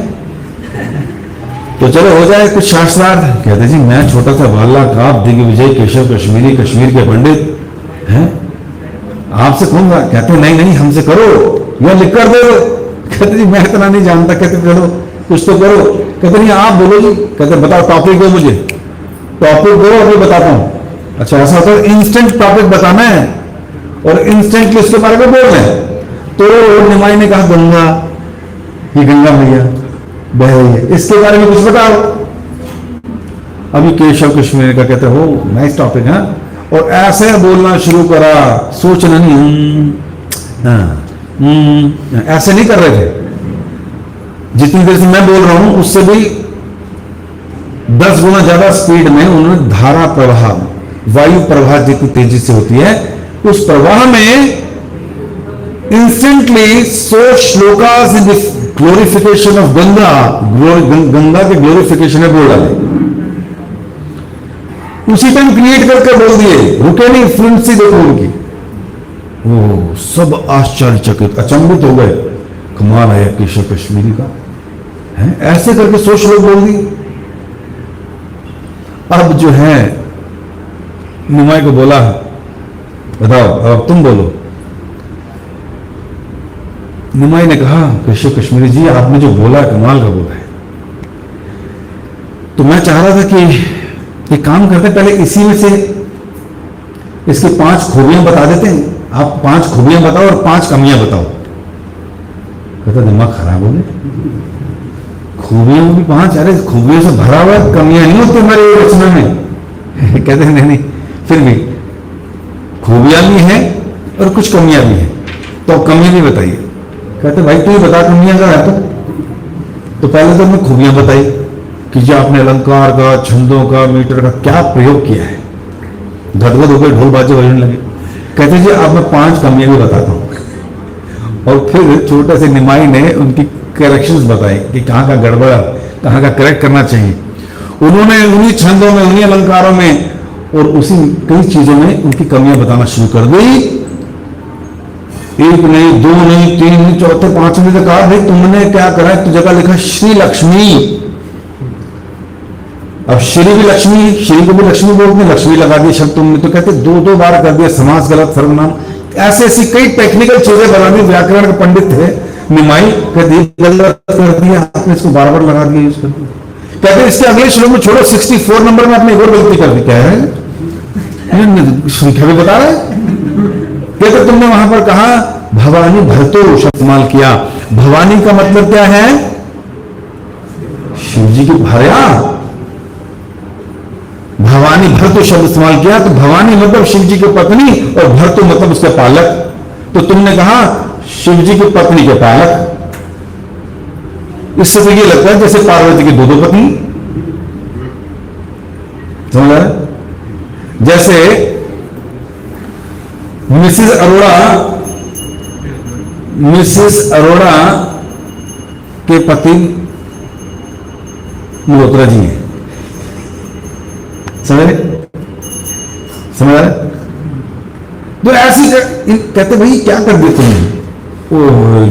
तो चलो हो जाए कुछ शास्त्रार्थ। कहते जी मैं छोटा सा बालक, आप दिग्विजय केशव कश्मीरी, कश्मीर के पंडित हैं, आपसे कौन? कहते नहीं नहीं हमसे करो या लिख कर दो। कहते जी मैं इतना नहीं जानता। कहते चलो कुछ तो करो। कहते नहीं आप बोलो जी। कहते बताओ टॉपिक दो मुझे, टॉपिक दो अभी बताता हूं। अच्छा ऐसा होता है, इंस्टेंट टॉपिक बताना है और इंस्टेंटली उसके बारे में बोलना है। तो निमाई ने कहा गंगा, ये गंगा मैया बह रही है, इसके बारे में कुछ बताओ। अभी केशव कश्मीर का कहते हो नाइस टॉपिक है, और ऐसे बोलना शुरू करा, सोचना नहीं, ऐसे नहीं कर रहे थे। जितनी देर से मैं बोल रहा हूं उससे भी 10 गुना ज्यादा स्पीड में उन्होंने धारा प्रवाह, वायु प्रवाह जितनी तेजी से होती है, उस प्रवाह में instantly so shlokas in the glorification of Ganga, Ganga के ग्लोरिफिकेशन में बोल डाले, उसी टाइम क्रिएट करके बोल दिए, रुके नहीं, फ्लुएंसी देखो उनकी, वो सब आश्चर्यचकित अचंभित हो गए, कमाल है केशव कश्मीरी का है, ऐसे करके 100 श्लोक बोल दिए। अब जो है निमाई को बोला, बताओ अब तुम बोलो। निमाई ने कहा, केशव कश्मीरी जी आपने जो बोला कमाल का बोला है, तो मैं चाह रहा था कि एक काम करते पहले इसी में से इसकी 5 खूबियां बता देते हैं, आप 5 खूबियां बताओ और 5 कमियां बताओ। कहता दिमाग खराब हो गया, खूबियों भी 5, अरे खूबियों से भरा हुआ, कमियां नहीं होती हमारी रचना में। कहते नहीं नहीं, फिर भी खूबियां भी हैं और कुछ कमियां भी हैं, तो कमियां भी बताइए। कहते भाई तू ही बता कमियां का है तो पहले तो मैं खूबियां बताई कि जो आपने अलंकार का, छंदों का, मीटर का क्या प्रयोग किया है, गदगद हो गए, ढोल बाजे बजने लगे। कहते जी अब मैं 5 कमियां भी बताता हूं, और फिर छोटे से निमाई ने उनकी करेक्शंस बताए कि कहाँ का गड़बड़, कहाँ का करेक्ट करना चाहिए। उन्होंने उन्हीं छंदों में, उन्हीं अलंकारों में और उसी कई चीजों में उनकी कमियां बताना शुरू कर दी। 1 नहीं, 2 नहीं, 3 नहीं, चौथे 5वें ने कहा भाई तुमने क्या करा है, तो जगह लिखा श्री लक्ष्मी। अब श्री भी लक्ष्मी, श्री को भी लक्ष्मी बोलते हैं, लक्ष्मी लगा दिया शब्द तुमने, तो कहते 2 बार कर दिया, समास गलत, सर्वनाम, ऐसे ऐसी कई टेक्निकल चीजें बना दी। व्याकरण के पंडित थे निमाई, कहते गलत कर दिया आपने, इसको बार बार लगा दिया यूज कर दिया। कहते इसके अगले श्लोक में छोड़ो 64 नंबर में आपने एक और गलती कर दी, क्या है संख्या भी बता रहा है। कहते तुमने वहां पर कहा भवानी भरतो शब्द इस्तेमाल किया, भवानी का मतलब क्या है, शिव जी की भार्या। भवानी भरतो शब्द इस्तेमाल किया, तो भवानी मतलब शिव जी की पत्नी और भरतो मतलब उसके पालक, तो तुमने कहा शिव जी की पत्नी के पालक। इससे तो ये लगता है जैसे पार्वती की 2 पत्नी, समझ रहे हैं? जैसे मिसेस अरोड़ा के पति मल्होत्रा जी हैं, समझ रहे? तो ऐसी कहते भाई क्या कर दिया तुमने, ओ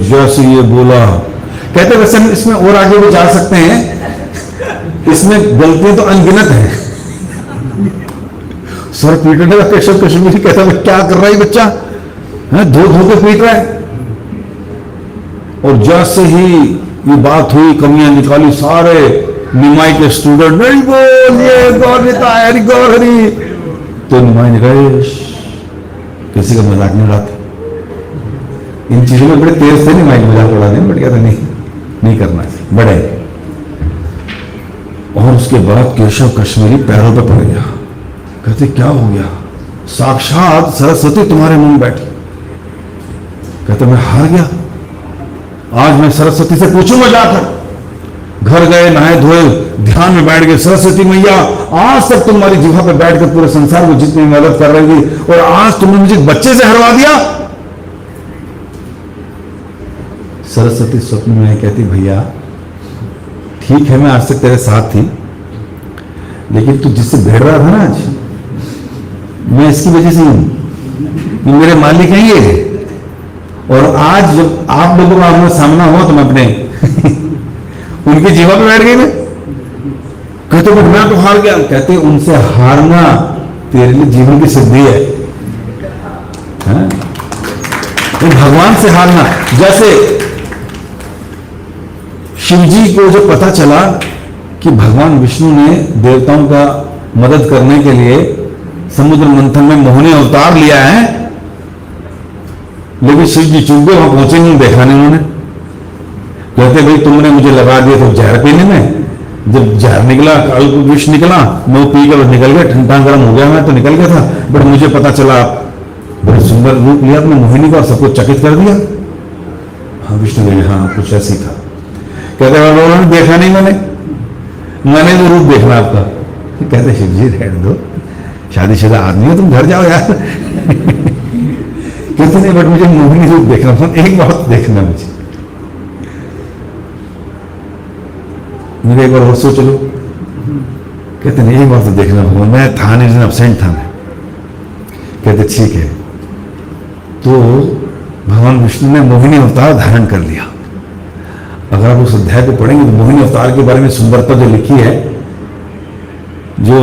जैसे ये बोला। कहते वैसे हम इसमें और आगे भी जा सकते हैं, इसमें गलतियां तो अनगिनत हैं। सर पीटने का केशव कश्मीरी कहता मैं क्या कर रहा है बच्चा, है धो के पीट रहा है। और जैसे ही ये बात हुई, कमियां निकाली, सारे निमाई के स्टूडेंट नहीं बोल ये गौरहरी, तो निमाई ने कहा किसी का मजाक नहीं उड़ाते। इन चीजों में बड़े तेज थे निमाई मजाक उड़ाने, बट कहते नहीं करना बड़े। और उसके बाद केशव कश्मीरी पैरों पर पड़ गया, कहते क्या हो गया, साक्षात सरस्वती तुम्हारे मुंह में बैठी। कहते मैं हार गया, आज मैं सरस्वती से पूछूंगा जाकर। घर गए, नहाए धोए, ध्यान में बैठ गए, सरस्वती मैया आज तक तुम्हारी जिह्वा पे बैठ कर पूरे संसार को जितनी मदद कर रही थी, और आज तुमने मुझे बच्चे से हरवा दिया। सरस्वती स्वप्न में कहती भैया ठीक है मैं आज तक तेरे साथ थी, लेकिन तू जिससे भिड़ रहा था ना आज, मैं इसकी वजह से हूं, मेरे मालिक हैं ये। और आज जब आप लोगों का आमना सामना हुआ तो मैं अपने उनकी जीवा पे बैठ गई मैं। कहते बट मैं तो हार गया। कहते उनसे हारना तेरे लिए जीवन की सिद्धि है, तो भगवान से हारना। जैसे शिव जी को जब पता चला कि भगवान विष्णु ने देवताओं का मदद करने के लिए समुद्र मंथन में मोहिनी अवतार लिया है, लेकिन शिव जी चूक गए, वहां पहुंचे नहीं, देखा नहीं उन्होंने। कहते भाई तुमने मुझे लगा दिया तो जहर पीने में, जब जहर निकला, विष निकला, मैं वो पी कर निकल गया, ठंडा गर्म हो गया, मैं तो निकल गया था, बट मुझे पता चला बड़े सुंदर रूप लिया अपने मोहिनी का और सबको चकित कर दिया। हाँ विष्णु ने हाँ कुछ ऐसी था। कहते उन्होंने देखा नहीं, मैंने वो रूप देखना आपका। कहते शिव जी रहने दो, शादीशुदा आदमी हो तुम, घर जाओ यार। कहते नहीं बट मुझे मोहिनी रूप देखना, एक बार तो देखना मुझे। मुझे एक बार और सोच लो। कहते नहीं एक बार तो देखना भगवान, मैं था नहीं, एब्सेंट था मैं। कहते ठीक है। तो भगवान विष्णु ने मोहिनी अवतार धारण कर लिया। अगर आप उस अध्याय को पढ़ेंगे तो मोहिनी अवतार के बारे में सुंदरता जो लिखी है, जो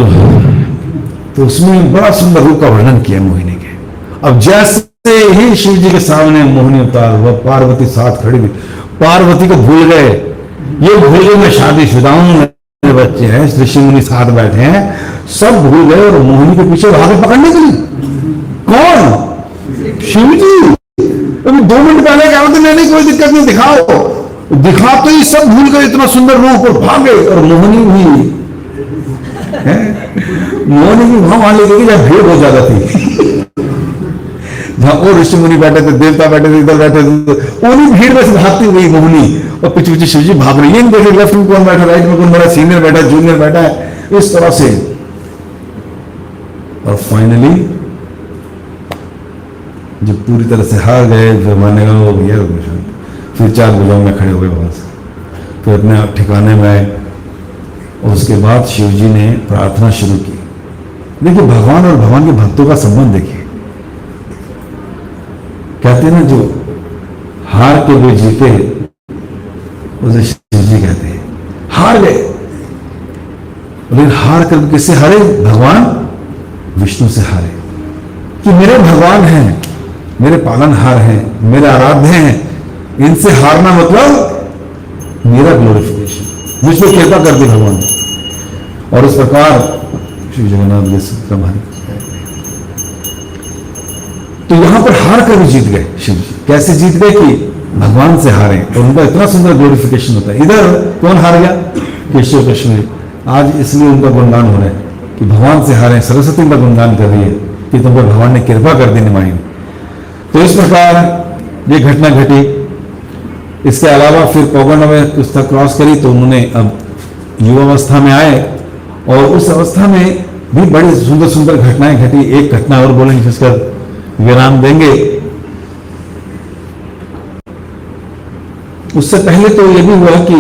तो उसमें बड़ा सुंदर रूप का वर्णन किया मोहिनी के। अब जैसे ही शिव जी के सामने मोहिनी अवतार हुआ, पार्वती साथ खड़ी हुई, पार्वती को भूल गए, ये भूल गए मैं शादीशुदा हूं, मेरे बच्चे हैं, ऋषि मुनि साथ बैठे हैं, सब भूल गए और मोहिनी के पीछे भागे पकड़ने के लिए। कौन? शिव जी। अभी 2 मिनट पहले क्या होता, नहीं कोई दिक्कत नहीं, दिखाओ, दिखा तो ही सब भूल गए इतना सुंदर रूप और भागे। और मोहिनी भी मोहिनी भी वहां लेके गई जहां भीड़ बहुत ज्यादा थी, जहां और ऋषि मुनि बैठे थे, देवता बैठे थे, इधर बैठे थे, उन्हीं भीड़ में से भागती हुई मोहिनी और पीछे पीछे शिव जी भाग रही है। देखे लेफ्ट में कौन बैठा, राइट में कौन बैठा, सीनियर बैठा, जूनियर बैठा है, इस तरह से। और फाइनली जब पूरी तरह से हार गए, फिर माने हो गया, फिर 4 भुजाओं में खड़े हो गए वहां से, फिर अपने ठिकाने में आए। और उसके बाद शिव जी ने प्रार्थना शुरू की। देखिए भगवान और भगवान के भक्तों का संबंध देखिए। कहते हैं ना, जो हार के वे जीते उसे शिव जी कहते हैं। हार गए, लेकिन हार कर किससे हारे? भगवान विष्णु से हारे। कि मेरे भगवान हैं, मेरे पालनहार हैं, मेरे आराध्य हैं, इनसे हारना मतलब मेरा ग्लोरिफिकेशन, मुझ पर कृपा कर दी भगवान। और इस प्रकार श्री जगन्नाथ तो यहां पर हार कर भी जीत गए शिव जी। कैसे जीत गए? कि भगवान से हारे और उनका इतना सुंदर ग्लोरिफिकेशन होता है। इधर कौन हार गया? केशव कश्मीर। आज इसलिए उनका गुणगान हो रहा है कि भगवान से हारे, सरस्वती का गुणगान कर रही है कि तुम पर भगवान ने कृपा कर दी निमाई। तो इस प्रकार ये घटना घटी। इसके अलावा फिर पौगंड में पुस्तक क्रॉस करी तो उन्होंने अब युवावस्था में आए और उस अवस्था में भी बड़ी सुंदर सुंदर घटनाएं घटी। एक घटना और बोलेंगे, जिसका विराम देंगे। उससे पहले तो यह भी हुआ कि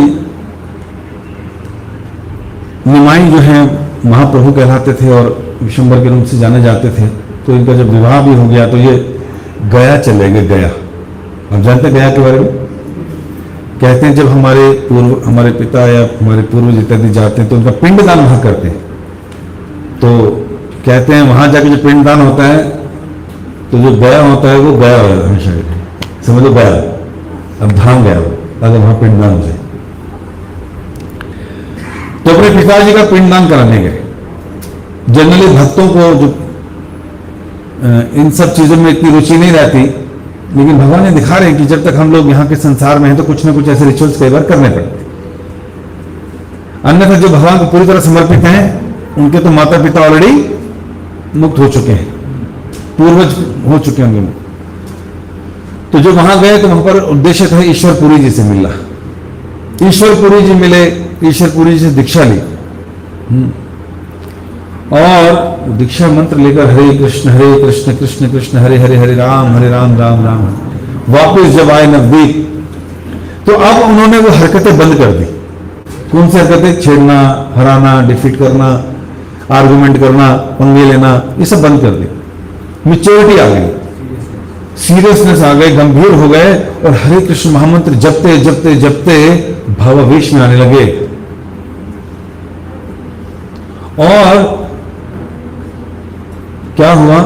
निमाई जो है महाप्रभु कहलाते थे और विशंबर के रूप से जाने जाते थे। तो इनका जब विवाह भी हो गया तो ये गया चले गए। गया, आप जानते हैं गया के बारे में? कहते हैं जब हमारे पिता या हमारे पूर्वज इत्यादि जाते हैं तो उनका पिंडदान वहां करते हैं। तो कहते हैं वहां जाके जो पिंडदान होता है तो जो गया होता है वो गया हमेशा समझ लो, गया अब धाम गया अगर वहां पिंडदान हो जाए। तो अपने पिताजी का पिंडदान कराने गए। जनरली भक्तों को जो इन सब चीजों में इतनी रुचि नहीं रहती, लेकिन भगवान ने दिखा रहे हैं कि जब तक हम लोग यहाँ के संसार में हैं तो कुछ ना कुछ ऐसे रिचुअल्स कई बार करने पड़ते। अन्यथा जो भगवान को पूरी तरह समर्पित हैं उनके तो माता पिता ऑलरेडी मुक्त हो चुके हैं, पूर्वज हो चुके होंगे। तो जो वहां गए तो वहां पर उद्देश्य था ईश्वरपुरी जी से मिलना। ईश्वरपुरी जी मिले, ईश्वरपुरी जी से दीक्षा ली और दीक्षा मंत्र लेकर हरे कृष्ण कृष्ण कृष्ण हरे हरे, हरे राम राम राम। वापस जब आए नजदीक तो अब उन्होंने वो हरकतें बंद कर दी। कौन सी हरकतें? छेड़ना, हराना, डिफीट करना, आर्गुमेंट करना, पंगे लेना, ये सब बंद कर दी। मैच्योरिटी आ गई, सीरियसनेस आ गई, गंभीर हो गए और हरे कृष्ण महामंत्र जपते जपते जपते भावावेश में आने लगे। और क्या हुआ,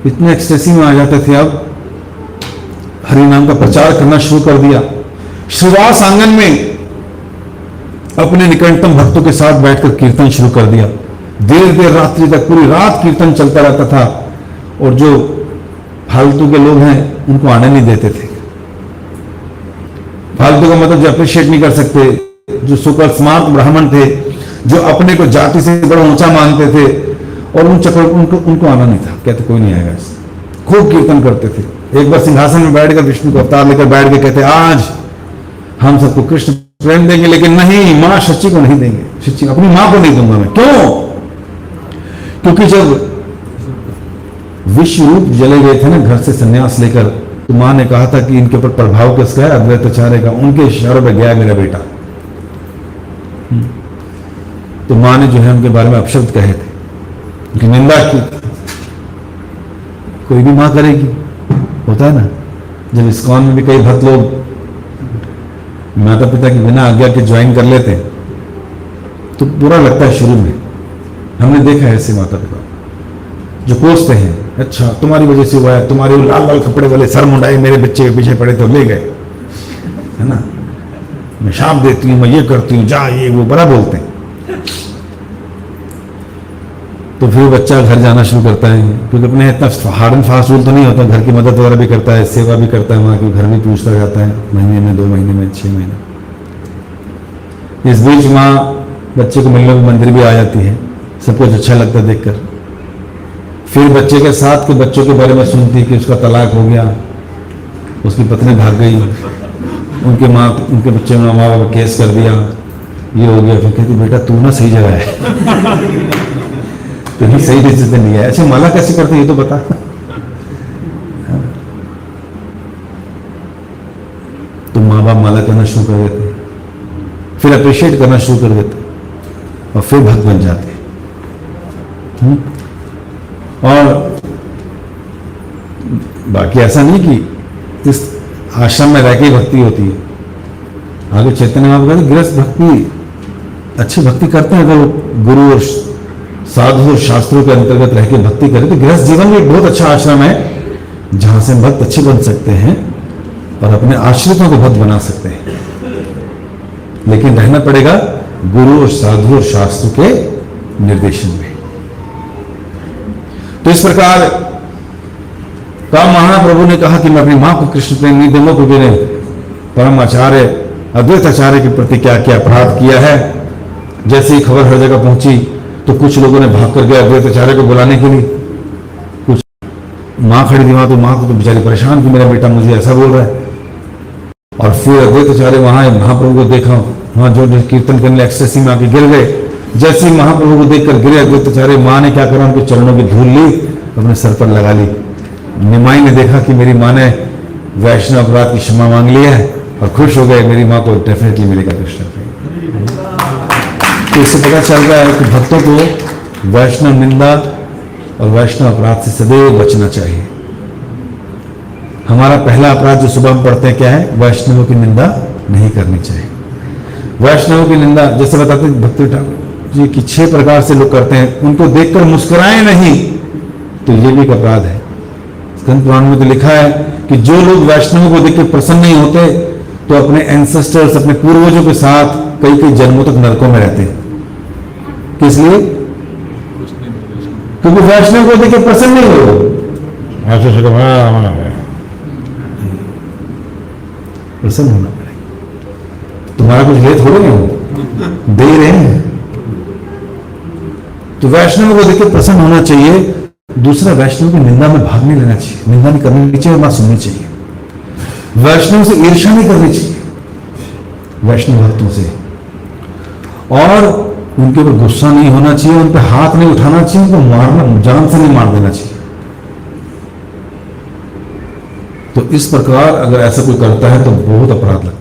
इतने एक्सटेसी में आ जाते थे, अब हरि नाम का प्रचार करना शुरू कर दिया। श्रीवास आंगन में अपने निकटतम भक्तों के साथ बैठकर कीर्तन शुरू कर दिया। देर देर रात्रि तक, पूरी रात कीर्तन चलता रहता था और जो फालतू के लोग हैं उनको आने नहीं देते थे। फालतू का मतलब जो अप्रिशिएट नहीं कर सकते, जो सुकर स्मार्ट ब्राह्मण थे, जो अपने को जाति से बड़ा ऊंचा मानते थे और उनको आना नहीं था। कहते कोई नहीं आएगा। खूब कीर्तन करते थे। एक बार सिंहासन में बैठकर विष्णु को अवतार लेकर बैठ के कहते आज हम सबको कृष्ण प्रेम देंगे, लेकिन नहीं, मां शची को नहीं देंगे। शची अपनी मां को नहीं दूंगा मैं। क्यों? क्योंकि जब विश्व रूप जले गए थे ना घर से संन्यास लेकर, तो माँ ने कहा था कि इनके ऊपर प्रभाव किसका है? अद्वैताचार्य का। उनके इशारों पे गया मेरा बेटा। तो माँ ने जो है उनके बारे में अपशब्द कहे थे, उनकी निंदा की। कोई भी माँ करेगी, होता है ना। जब इस्कॉन में भी कई भक्त लोग माता पिता की बिना आज्ञा के ज्वाइन कर लेते हैं तो बुरा लगता है शुरू में। हमने देखा है ऐसे माता पिता जो कोसते हैं, अच्छा तुम्हारी वजह से हुआ है, तुम्हारे लाल लाल कपड़े वाले सर मुंडाए मेरे बच्चे के पीछे पड़े तो ले गए, है ना, मैं शाप देती हूँ, मैं ये करती हूँ, जा ये वो बड़ा बोलते हैं। तो फिर बच्चा घर जाना शुरू करता है, क्योंकि अपने इतना हार्ड एंड फास्ट रूल तो नहीं होता, घर की मदद वगैरह भी करता है, सेवा भी करता है, वहाँ के घर भी पूछता जाता है, महीने में 2 महीने में 6 महीने। इस बीच माँ बच्चे को मिलने में मंदिर भी आ जाती है, सब कुछ अच्छा लगता है देखकर। फिर बच्चे के साथ के बच्चों के बारे में सुनती कि उसका तलाक हो गया, उसकी पत्नी भाग गई, उनके बच्चे ने माँ बाप केस कर दिया, ये हो गया। फिर कहती बेटा तू ना सही जगह है, तुम्हें सही डिसीजन नहीं है। अच्छा माला कैसे करते ये तो बता। तो माँ बाप माला करना शुरू कर देते, फिर अप्रिशिएट करना शुरू कर देते और फिर भक्त बन जाते। और बाकी ऐसा नहीं कि इस आश्रम में रह के भक्ति होती है। आगे चैतन्य महाप्रभु कहते गृहस्थ भक्ति, अच्छी भक्ति करते हैं अगर गुरु और साधु और शास्त्रों के अंतर्गत रह के भक्ति करें तो गृहस्थ जीवन भी एक बहुत अच्छा आश्रम है जहां से भक्त अच्छे बन सकते हैं और अपने आश्रितों को भक्त बना सकते हैं। लेकिन रहना पड़ेगा गुरु और साधु और शास्त्र के निर्देशन में। तो इस प्रकार का महाप्रभु ने कहा कि मैं अपनी मां को कृष्ण प्रेम नहीं दूंगा, क्योंकि ने परम आचार्य अद्वैताचार्य के प्रति क्या क्या अपराध किया है। जैसे ही खबर हर जगह पहुंची तो कुछ लोगों ने भाग कर गया अद्वैताचार्य को बुलाने के लिए। कुछ माँ खड़ी थी वहां, तो माँ को तो बेचारी परेशान कि मेरा बेटा मुझे ऐसा बोल रहा है। और फिर अद्वैताचार्य वहां महाप्रभु को देखा, वहां जो कीर्तन करने एक्सटेसी में आके गिर गए। जैसे ही महाप्रभु को देखकर गिरे अद्वैताचार्य, माँ ने क्या करा, उनके चरणों की धूल ली, अपने सर पर लगा ली। निमाई ने देखा कि मेरी माँ ने वैष्णव अपराध की क्षमा मांग ली है और खुश हो गए, मेरी माँ को डेफिनेटली मिलेगा कृष्ण प्रेम। तो इससे पता चल रहा है कि भक्तों को वैष्णव निंदा और वैष्णव अपराध से सदैव बचना चाहिए। हमारा पहला अपराध जो सुबह हम पढ़ते हैं क्या है? वैष्णवों की निंदा नहीं करनी चाहिए। वैष्णवों की निंदा जैसे बताते भक्ति ठाकुर जी की 6 प्रकार से लोग करते हैं, उनको देखकर मुस्कुराए नहीं, तो ये भी एक अपराध है। स्कंद पुराण में तो लिखा है कि जो लोग वैष्णवों को देखकर प्रसन्न नहीं होते तो अपने एंसेस्टर्स, अपने पूर्वजों के साथ कई कई जन्मों तक नरकों में रहते हैं। किस लिए? क्योंकि वैष्णव को देखकर प्रसन्न नहीं हो। प्रसन्न होना पड़ेगा, तुम्हारा कुछ ले थोड़े नहीं दे रहे हैं। तो वैष्णव को देखकर प्रसन्न होना चाहिए। दूसरा, वैष्णव की निंदा में भाग नहीं लेना चाहिए, निंदा नहीं करनी चाहिए, बात सुननी चाहिए। वैष्णव से ईर्ष्या नहीं करनी चाहिए, वैष्णव भक्तों से, और उनके ऊपर गुस्सा नहीं होना चाहिए, उन पर हाथ नहीं उठाना चाहिए, उनको मारना, जान से नहीं मार देना चाहिए। तो इस प्रकार अगर ऐसा कोई करता है तो बहुत अपराध लगता है।